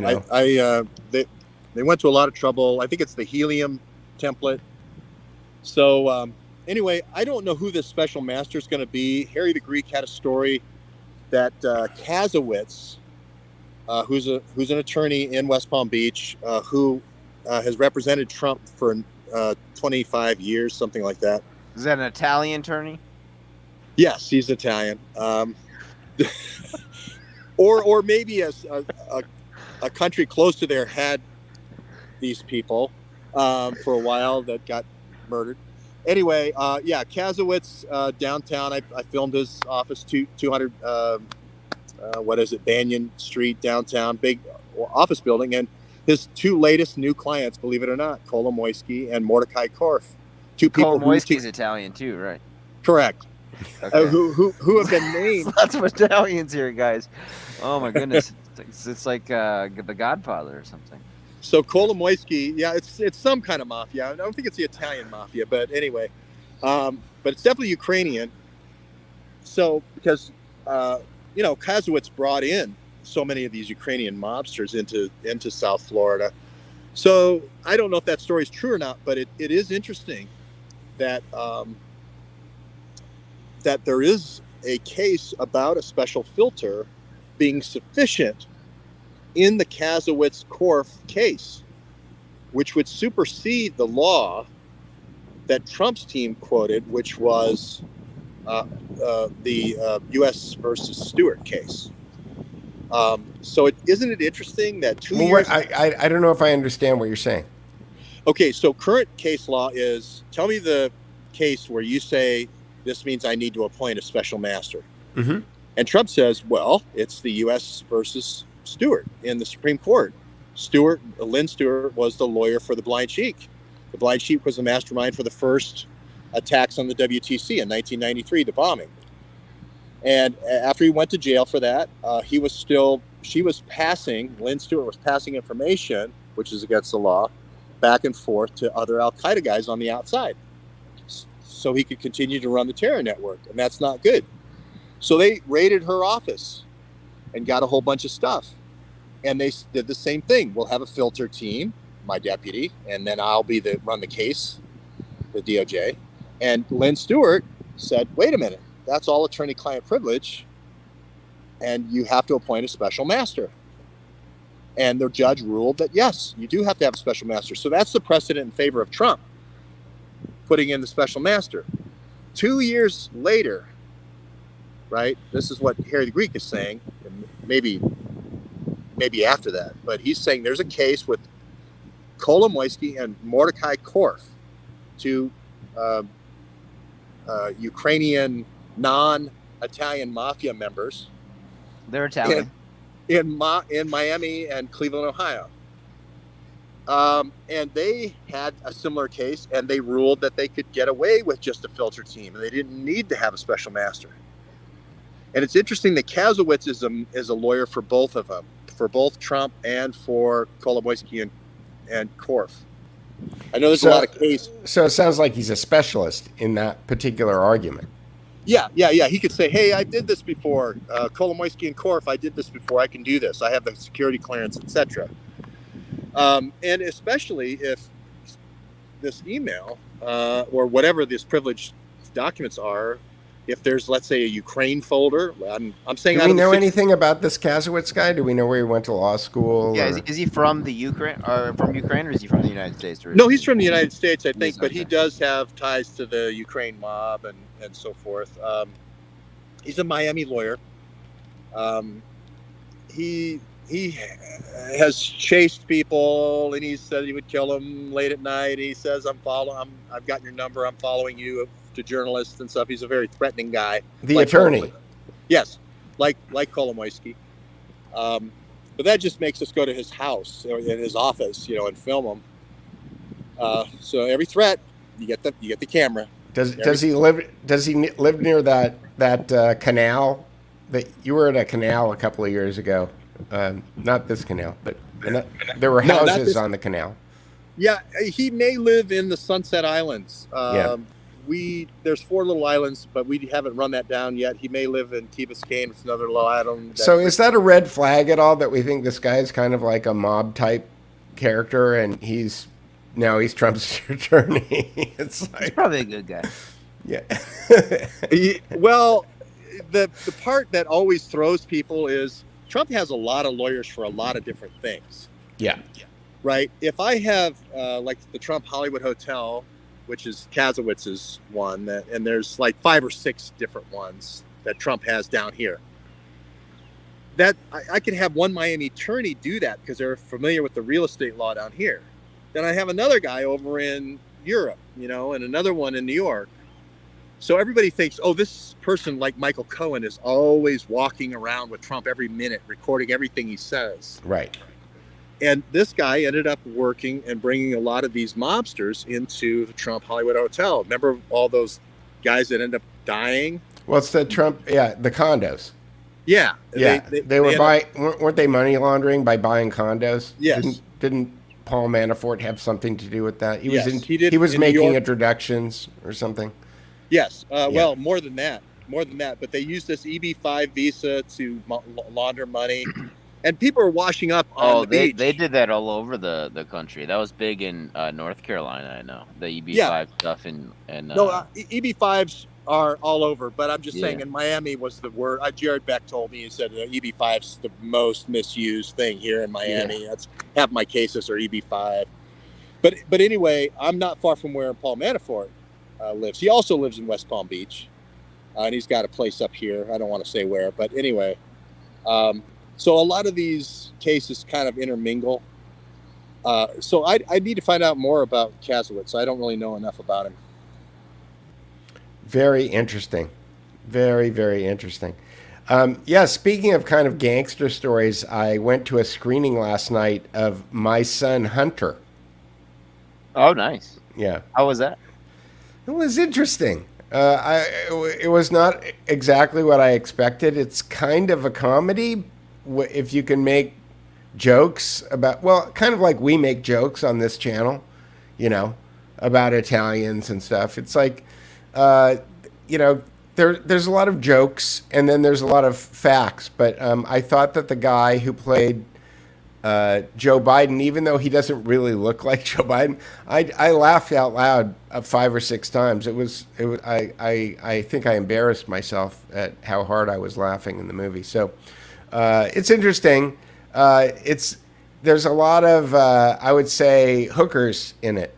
went to a lot of trouble. I think it's the helium template. So anyway, I don't know who this special master is going to be. Harry the Greek had a story that Kazowitz, who's an attorney in West Palm Beach, who has represented Trump for 25 years, something like that. Is that an Italian attorney? Yes, he's Italian. Or maybe a country close to there had these people for a while that got murdered. Anyway, Kazowitz downtown. I filmed his office, 200 Banyan Street downtown, big office building, and his two latest new clients, believe it or not, Kolomoisky and Mordecai Korf. Two people. Kolomoisky's Italian too, right? Correct. Okay. Who have been named? Lots of Italians here, guys. Oh my goodness, it's like The Godfather or something. So Kolomoisky, it's some kind of mafia. I don't think it's the Italian mafia, but anyway, but it's definitely Ukrainian. So because Kazowitz brought in so many of these Ukrainian mobsters into South Florida. So I don't know if that story is true or not, but it is interesting that that there is a case about a special filter being sufficient in the Kazowitz-Korf case, which would supersede the law that Trump's team quoted, which was the U.S. versus Stewart case. So isn't it interesting that 2 years... I don't know if I understand what you're saying. Okay, so current case law is, tell me the case where you say, this means I need to appoint a special master. Mm-hmm. And Trump says, well, it's the U.S. versus Stewart in the Supreme Court. Lynn Stewart was the lawyer for the Blind Sheik. The Blind Sheik was the mastermind for the first attacks on the WTC in 1993, the bombing. And after he went to jail for that, Lynn Stewart was passing information, which is against the law, back and forth to other Al-Qaeda guys on the outside, so he could continue to run the terror network. And that's not good. So they raided her office and got a whole bunch of stuff. And they did the same thing. We'll have a filter team, my deputy, and then I'll be run the case, the DOJ. And Lynn Stewart said, wait a minute, that's all attorney-client privilege, and you have to appoint a special master. And the judge ruled that, yes, you do have to have a special master. So that's the precedent in favor of Trump, putting in the special master. 2 years later, right, this is what Harry the Greek is saying, maybe after that, but he's saying there's a case with Kolomoisky and Mordecai Korf, two Ukrainian non-Italian mafia members. They're Italian. In Miami and Cleveland, Ohio. And they had a similar case, and they ruled that they could get away with just a filter team, and they didn't need to have a special master. And it's interesting that Kasowitz is a lawyer for both of them, for both Trump and for Kolomoisky and Korf. I know there's a lot of cases. So it sounds like he's a specialist in that particular argument. Yeah. He could say, hey, I did this before. Kolomoisky and Korf, I did this before. I can do this. I have the security clearance, etc. And especially if this email or whatever these privileged documents are, if there's, let's say, a Ukraine folder, I'm saying. Do we know anything about this Kasowitz guy? Do we know where he went to law school? Yeah, is he from the Ukraine, or from Ukraine, or is he from the United States? No, he's from the United States, I think, but he does have ties to the Ukraine mob and so forth. He's a Miami lawyer. He has chased people, and he said he would kill them late at night. He says, I've got your number. I'm following you, to journalists and stuff. He's a very threatening guy. The attorney. Yes, like Kolomoisky. But that just makes us go to his house or in his office, and film him. So every threat, you get the camera. Does he live near that canal? That you were at a canal a couple of years ago. Not this canal, but there were houses on the canal. Yeah, he may live in the Sunset Islands. There's 4 little islands, but we haven't run that down yet. He may live in Key Biscayne, it's another little island. So is that a red flag at all, that we think this guy is kind of like a mob type character, and he's Trump's attorney? It's like, he's probably a good guy. Yeah. Well, the part that always throws people is Trump has a lot of lawyers for a lot of different things. Yeah. Right. If I have like the Trump Hollywood Hotel, which is Kasowitz's one, and there's like 5 or 6 different ones that Trump has down here. That I could have one Miami attorney do that because they're familiar with the real estate law down here. Then I have another guy over in Europe, and another one in New York. So everybody thinks, oh, this person like Michael Cohen is always walking around with Trump every minute, recording everything he says. Right. And this guy ended up working and bringing a lot of these mobsters into the Trump Hollywood Hotel. Remember all those guys that ended up dying? Well, it's the Trump, the condos. Yeah. Yeah. They weren't they money laundering by buying condos? Yes. Didn't Paul Manafort have something to do with that? He was in making introductions or something. Yes. Well, more than that. But they used this EB-5 visa to launder money. And people are washing up on the beach. They did that all over the country. That was big in North Carolina, I know. The EB-5 stuff. No, EB-5s are all over. But I'm just saying in Miami was the word. Jared Beck told me, he said EB-5's the most misused thing here in Miami. That's half my cases are EB-5. But anyway, I'm not far from where Paul Manafort lives. He also lives in West Palm Beach. And he's got a place up here. I don't want to say where. But anyway. So a lot of these cases kind of intermingle. So I need to find out more about Kasowitz. I don't really know enough about him. Very interesting. Very, very interesting. Speaking of kind of gangster stories, I went to a screening last night of My Son Hunter. Oh, nice. Yeah. How was that? It was interesting. It was not exactly what I expected. It's kind of a comedy. If you can make jokes about, kind of like we make jokes on this channel, about Italians and stuff. It's like, there's a lot of jokes and then there's a lot of facts. But I thought that the guy who played Joe Biden, even though he doesn't really look like Joe Biden, I laughed out loud 5 or 6 times. I think I embarrassed myself at how hard I was laughing in the movie. So it's interesting. There's a lot of I would say hookers in it.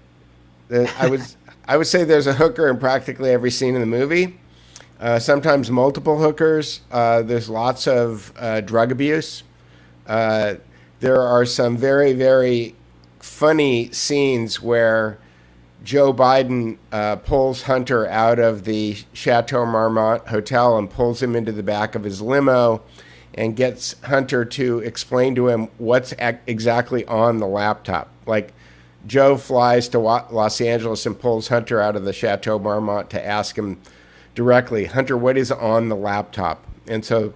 I would say there's a hooker in practically every scene in the movie. Sometimes multiple hookers. There's lots of drug abuse. There are some very, very funny scenes where Joe Biden pulls Hunter out of the Chateau Marmont Hotel and pulls him into the back of his limo and gets Hunter to explain to him what's exactly on the laptop. Like, Joe flies to Los Angeles and pulls Hunter out of the Chateau Marmont to ask him directly, Hunter, what is on the laptop? And so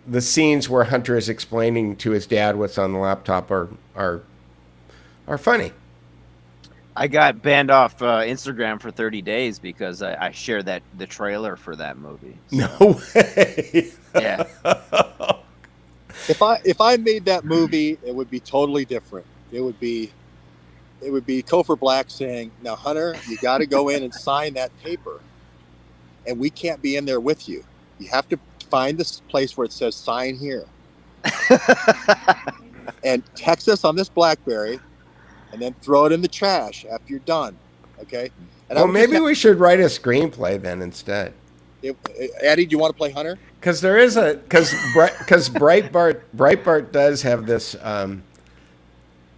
the scenes where Hunter is explaining to his dad what's on the laptop are funny. I got banned off Instagram for 30 days because I shared the trailer for that movie. So. No way. Yeah. If I made that movie, it would be totally different. It would be Cofer Black saying, "Now, Hunter, you got to go in and sign that paper, and we can't be in there with you. You have to find this place where it says sign here, and text us on this BlackBerry, and then throw it in the trash after you're done." Okay. And well, maybe we should write a screenplay then instead. Eddie, do you want to play Hunter? Because Breitbart does have this.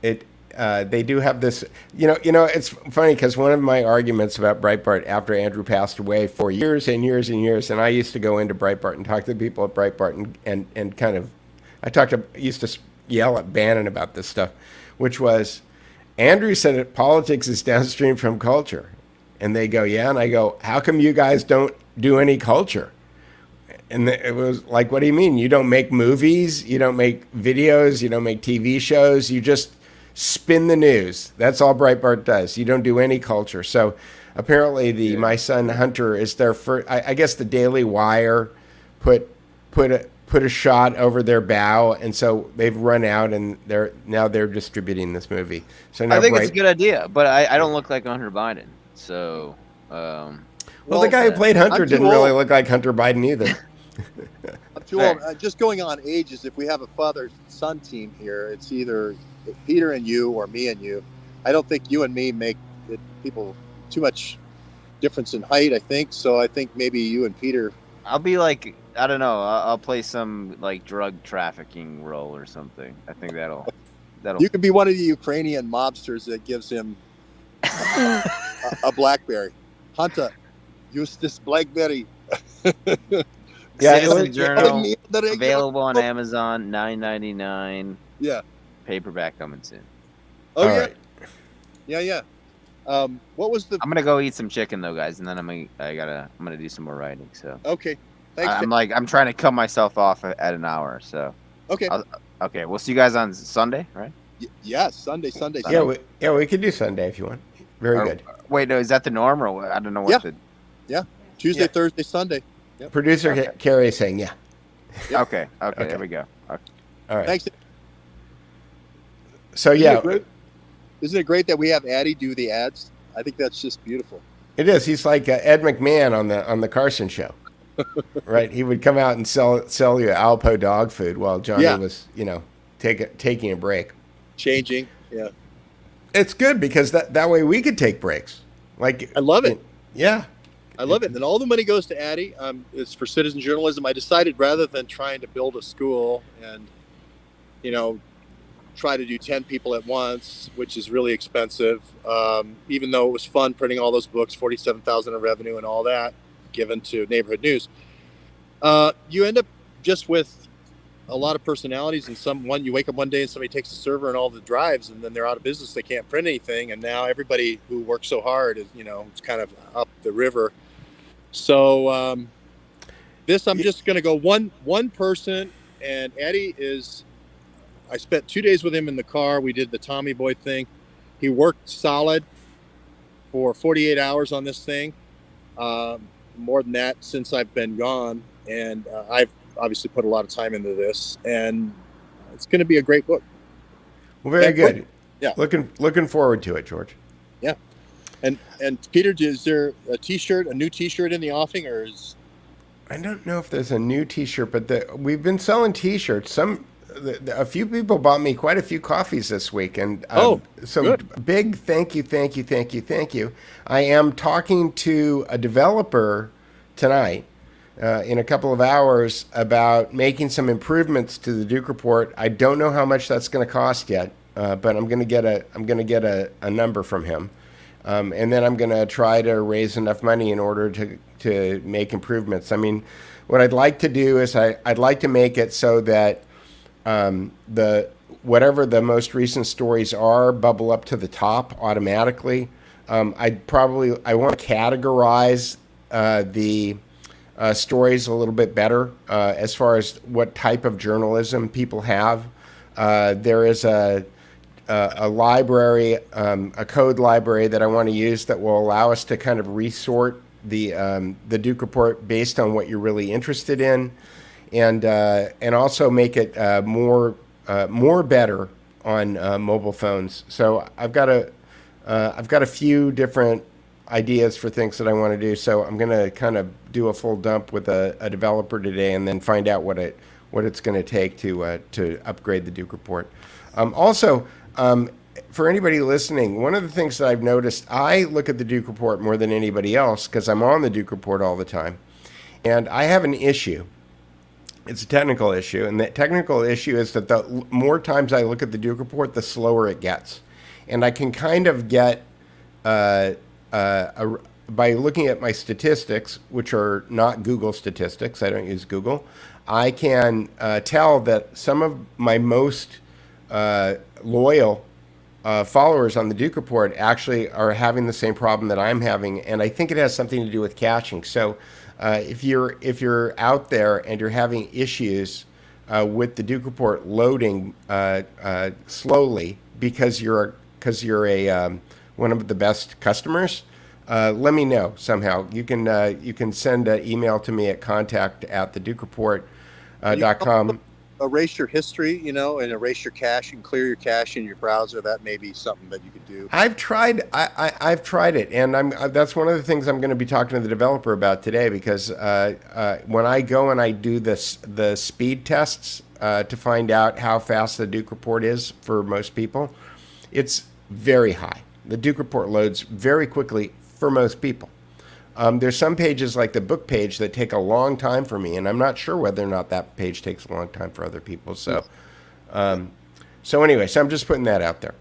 They do have this. You know, it's funny because one of my arguments about Breitbart after Andrew passed away for years and years and years, and I used to go into Breitbart and talk to the people at Breitbart and kind of, used to yell at Bannon about this stuff, which was, Andrew said that politics is downstream from culture, and they go, yeah, and I go, how come you guys don't do any culture? And it was like, what do you mean? You don't make movies, you don't make videos, you don't make TV shows, you just spin the news. That's all Breitbart does. You don't do any culture. So apparently My Son Hunter is their first. I guess the Daily Wire put a shot over their bow, and so they've run out and they're distributing this movie. So now I think it's a good idea, but I don't look like Hunter Biden. So well, the guy who played Hunter didn't really look like Hunter Biden either. I'm too old. Just going on ages, if we have a father-son team here, it's either Peter and you or me and you. I don't think you and me make people too much difference in height, I think. So I think maybe you and Peter. I'll be like, I don't know. I'll play some like drug trafficking role or something. I think that'll. You could be one of the Ukrainian mobsters that gives him a BlackBerry. Hunter, use this BlackBerry. Yeah, Citizen Journal available on Amazon, $9.99. Yeah, paperback coming soon. Oh all yeah, right. Yeah. What was the? I'm gonna go eat some chicken though, guys, and then I'm gonna do some more writing. So okay, thanks. I'm trying to cut myself off at an hour. So okay, okay, we'll see you guys on Sunday, right? Yes, Sunday. Yeah, we could do Sunday if you want. Very good. Wait, no, is that the norm or what? I don't know what Yeah, Tuesday, Thursday, Sunday. Yep. Producer Carrie is saying yeah. Yep. Okay, there we go. Okay. All right. Thanks. So yeah, isn't it great that we have Addie do the ads? I think that's just beautiful. It is. He's like Ed McMahon on the Carson show, right? He would come out and sell you Alpo dog food while Johnny was taking a break, changing. Yeah, it's good because that way we could take breaks. Like I love it. Yeah. I love it. And all the money goes to Addie. It's for citizen journalism. I decided rather than trying to build a school and, try to do 10 people at once, which is really expensive, even though it was fun printing all those books, $47,000 in revenue and all that given to Neighborhood News. You end up just with a lot of personalities, and you wake up one day and somebody takes the server and all the drives, and then they're out of business. They can't print anything. And now everybody who works so hard is, it's kind of up the river. So I'm just going to go one person, and Eddie I spent 2 days with him in the car. We did the Tommy Boy thing. He worked solid for 48 hours on this thing. more than that since I've been gone, and I've obviously put a lot of time into this, and it's going to be a great book. Well, very good. Yeah, looking forward to it, George. Yeah, and Peter, is there a new T-shirt in the offing, or is? I don't know if there's a new T-shirt, but we've been selling T-shirts. A few people bought me quite a few coffees this week, and so good. Big thank you. I am talking to a developer tonight in a couple of hours about making some improvements to the Duke Report. I don't know how much that's going to cost yet, but I'm going to get a number from him, and then I'm going to try to raise enough money in order to make improvements. I mean, what I'd like to do is I'd like to make it so that whatever the most recent stories are bubble up to the top automatically. I want to categorize the stories a little bit better as far as what type of journalism people have. There is a library, a code library that I want to use that will allow us to kind of resort the Duke Report based on what you're really interested in. And also make it more better on mobile phones. So I've got a few different ideas for things that I want to do. So I'm going to kind of do a full dump with a developer today, and then find out what it's going to take to upgrade the Duke Report. Also, for anybody listening, one of the things that I've noticed, I look at the Duke Report more than anybody else because I'm on the Duke Report all the time, and I have an issue. It's a technical issue, and the technical issue is that the more times I look at the Duke Report, the slower it gets. And I can kind of get, by looking at my statistics, which are not Google statistics, I don't use Google, I can tell that some of my most loyal followers on the Duke Report actually are having the same problem that I'm having, and I think it has something to do with caching. So if you're out there and you're having issues with the Duke Report loading slowly because you're a one of the best customers, let me know somehow. You can send an email to me at contact@thedukereport.com. Erase your history, and erase your cache and clear your cache in your browser. That may be something that you could do. I've tried it, and that's one of the things I'm going to be talking to the developer about today, because when I go and I do the speed tests to find out how fast the Duke Report is for most people, it's very high. The Duke Report loads very quickly for most people. There's some pages like the book page that take a long time for me, and I'm not sure whether or not that page takes a long time for other people. So, anyway, I'm just putting that out there.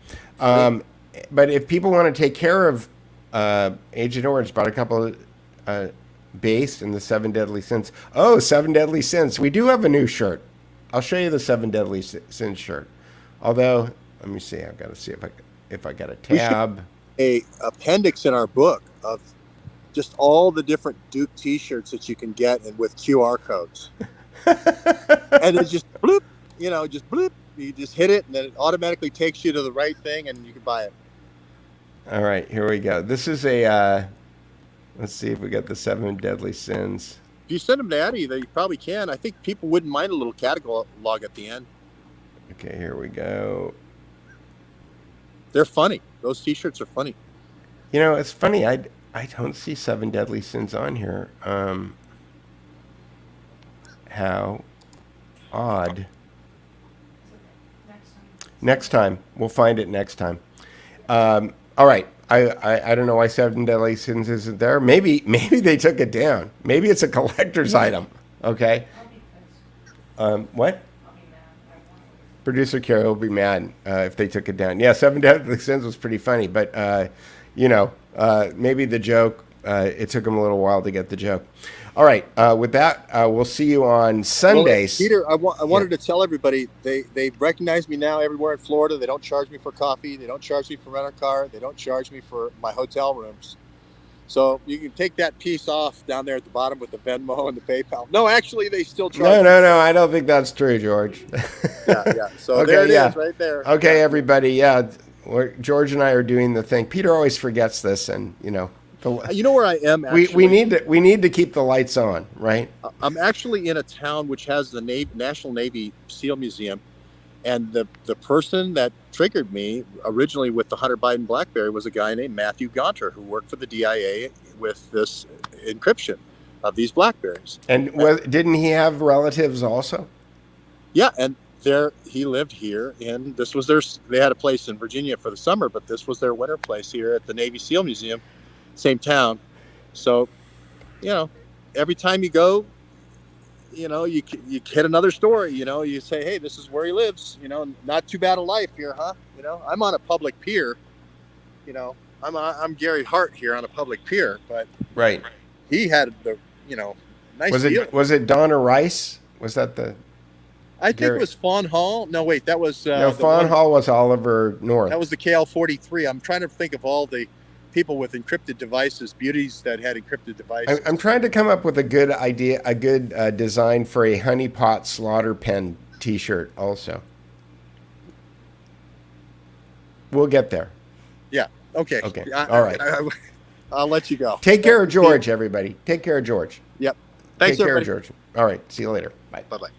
But if people want to take care of Agent Orange, bought a couple of based in the 7 Deadly Sins. Oh, 7 Deadly Sins. We do have a new shirt. I'll show you the 7 Deadly Sins shirt. Although, let me see. I've got to see if I got a tab. A appendix in our book of just all the different Duke T-shirts that you can get, and with QR codes. And it just bloop, just bloop. You just hit it, and then it automatically takes you to the right thing, and you can buy it. All right, here we go. This is a. Let's see if we got the 7 Deadly Sins. If you send them to Addie, you probably can. I think people wouldn't mind a little catalog at the end. Okay, here we go. They're funny. Those T-shirts are funny. It's funny. I don't see 7 Deadly Sins on here. How odd. Next time. We'll find it next time. All right. I don't know why 7 Deadly Sins isn't there. Maybe they took it down. Maybe it's a collector's item. Okay. What? Producer Carrie will be mad if they took it down. Yeah, 7 Deadly Sins was pretty funny, but maybe the joke. It took them a little while to get the joke. All right. With that, we'll see you on Sundays. Well, Peter, I wanted to tell everybody they recognize me now everywhere in Florida. They don't charge me for coffee. They don't charge me for rent a car. They don't charge me for my hotel rooms. So you can take that piece off down there at the bottom with the Venmo and the PayPal. No, actually, they still charge. No. I don't think that's true, George. Yeah. So okay, there it is, right there. Okay, everybody. Yeah, George and I are doing the thing. Peter always forgets this, and You know where I am actually? We need to keep the lights on, right? I'm actually in a town which has the National Navy SEAL Museum, and the person that triggered me originally with the Hunter Biden BlackBerry was a guy named Matthew Gaunter, who worked for the DIA with this encryption of these BlackBerries. And didn't he have relatives also? Yeah, and he lived here, and this was they had a place in Virginia for the summer, but this was their winter place here at the Navy SEAL Museum, same town. So, every time you go, you hit another story. You say, hey, this is where he lives. Not too bad a life here, huh? I'm on a public pier. I'm Gary Hart here on a public pier, but right. He had the nice. Was it Donna Rice? Was that the? I think it was Fawn Hall. No, wait, that was no. Fawn Hall was Oliver North. That was the KL-43. I'm trying to think of all the people with encrypted devices, beauties that had encrypted devices. I'm trying to come up with a good idea, a good design for a honeypot slaughter pen T-shirt. Also, we'll get there. Yeah. Okay. Okay. All right. I'll let you go. Take care of George, everybody. Take care of George. Yep. Thanks, Take care everybody. of George. All right. See you later. Bye. Bye-bye.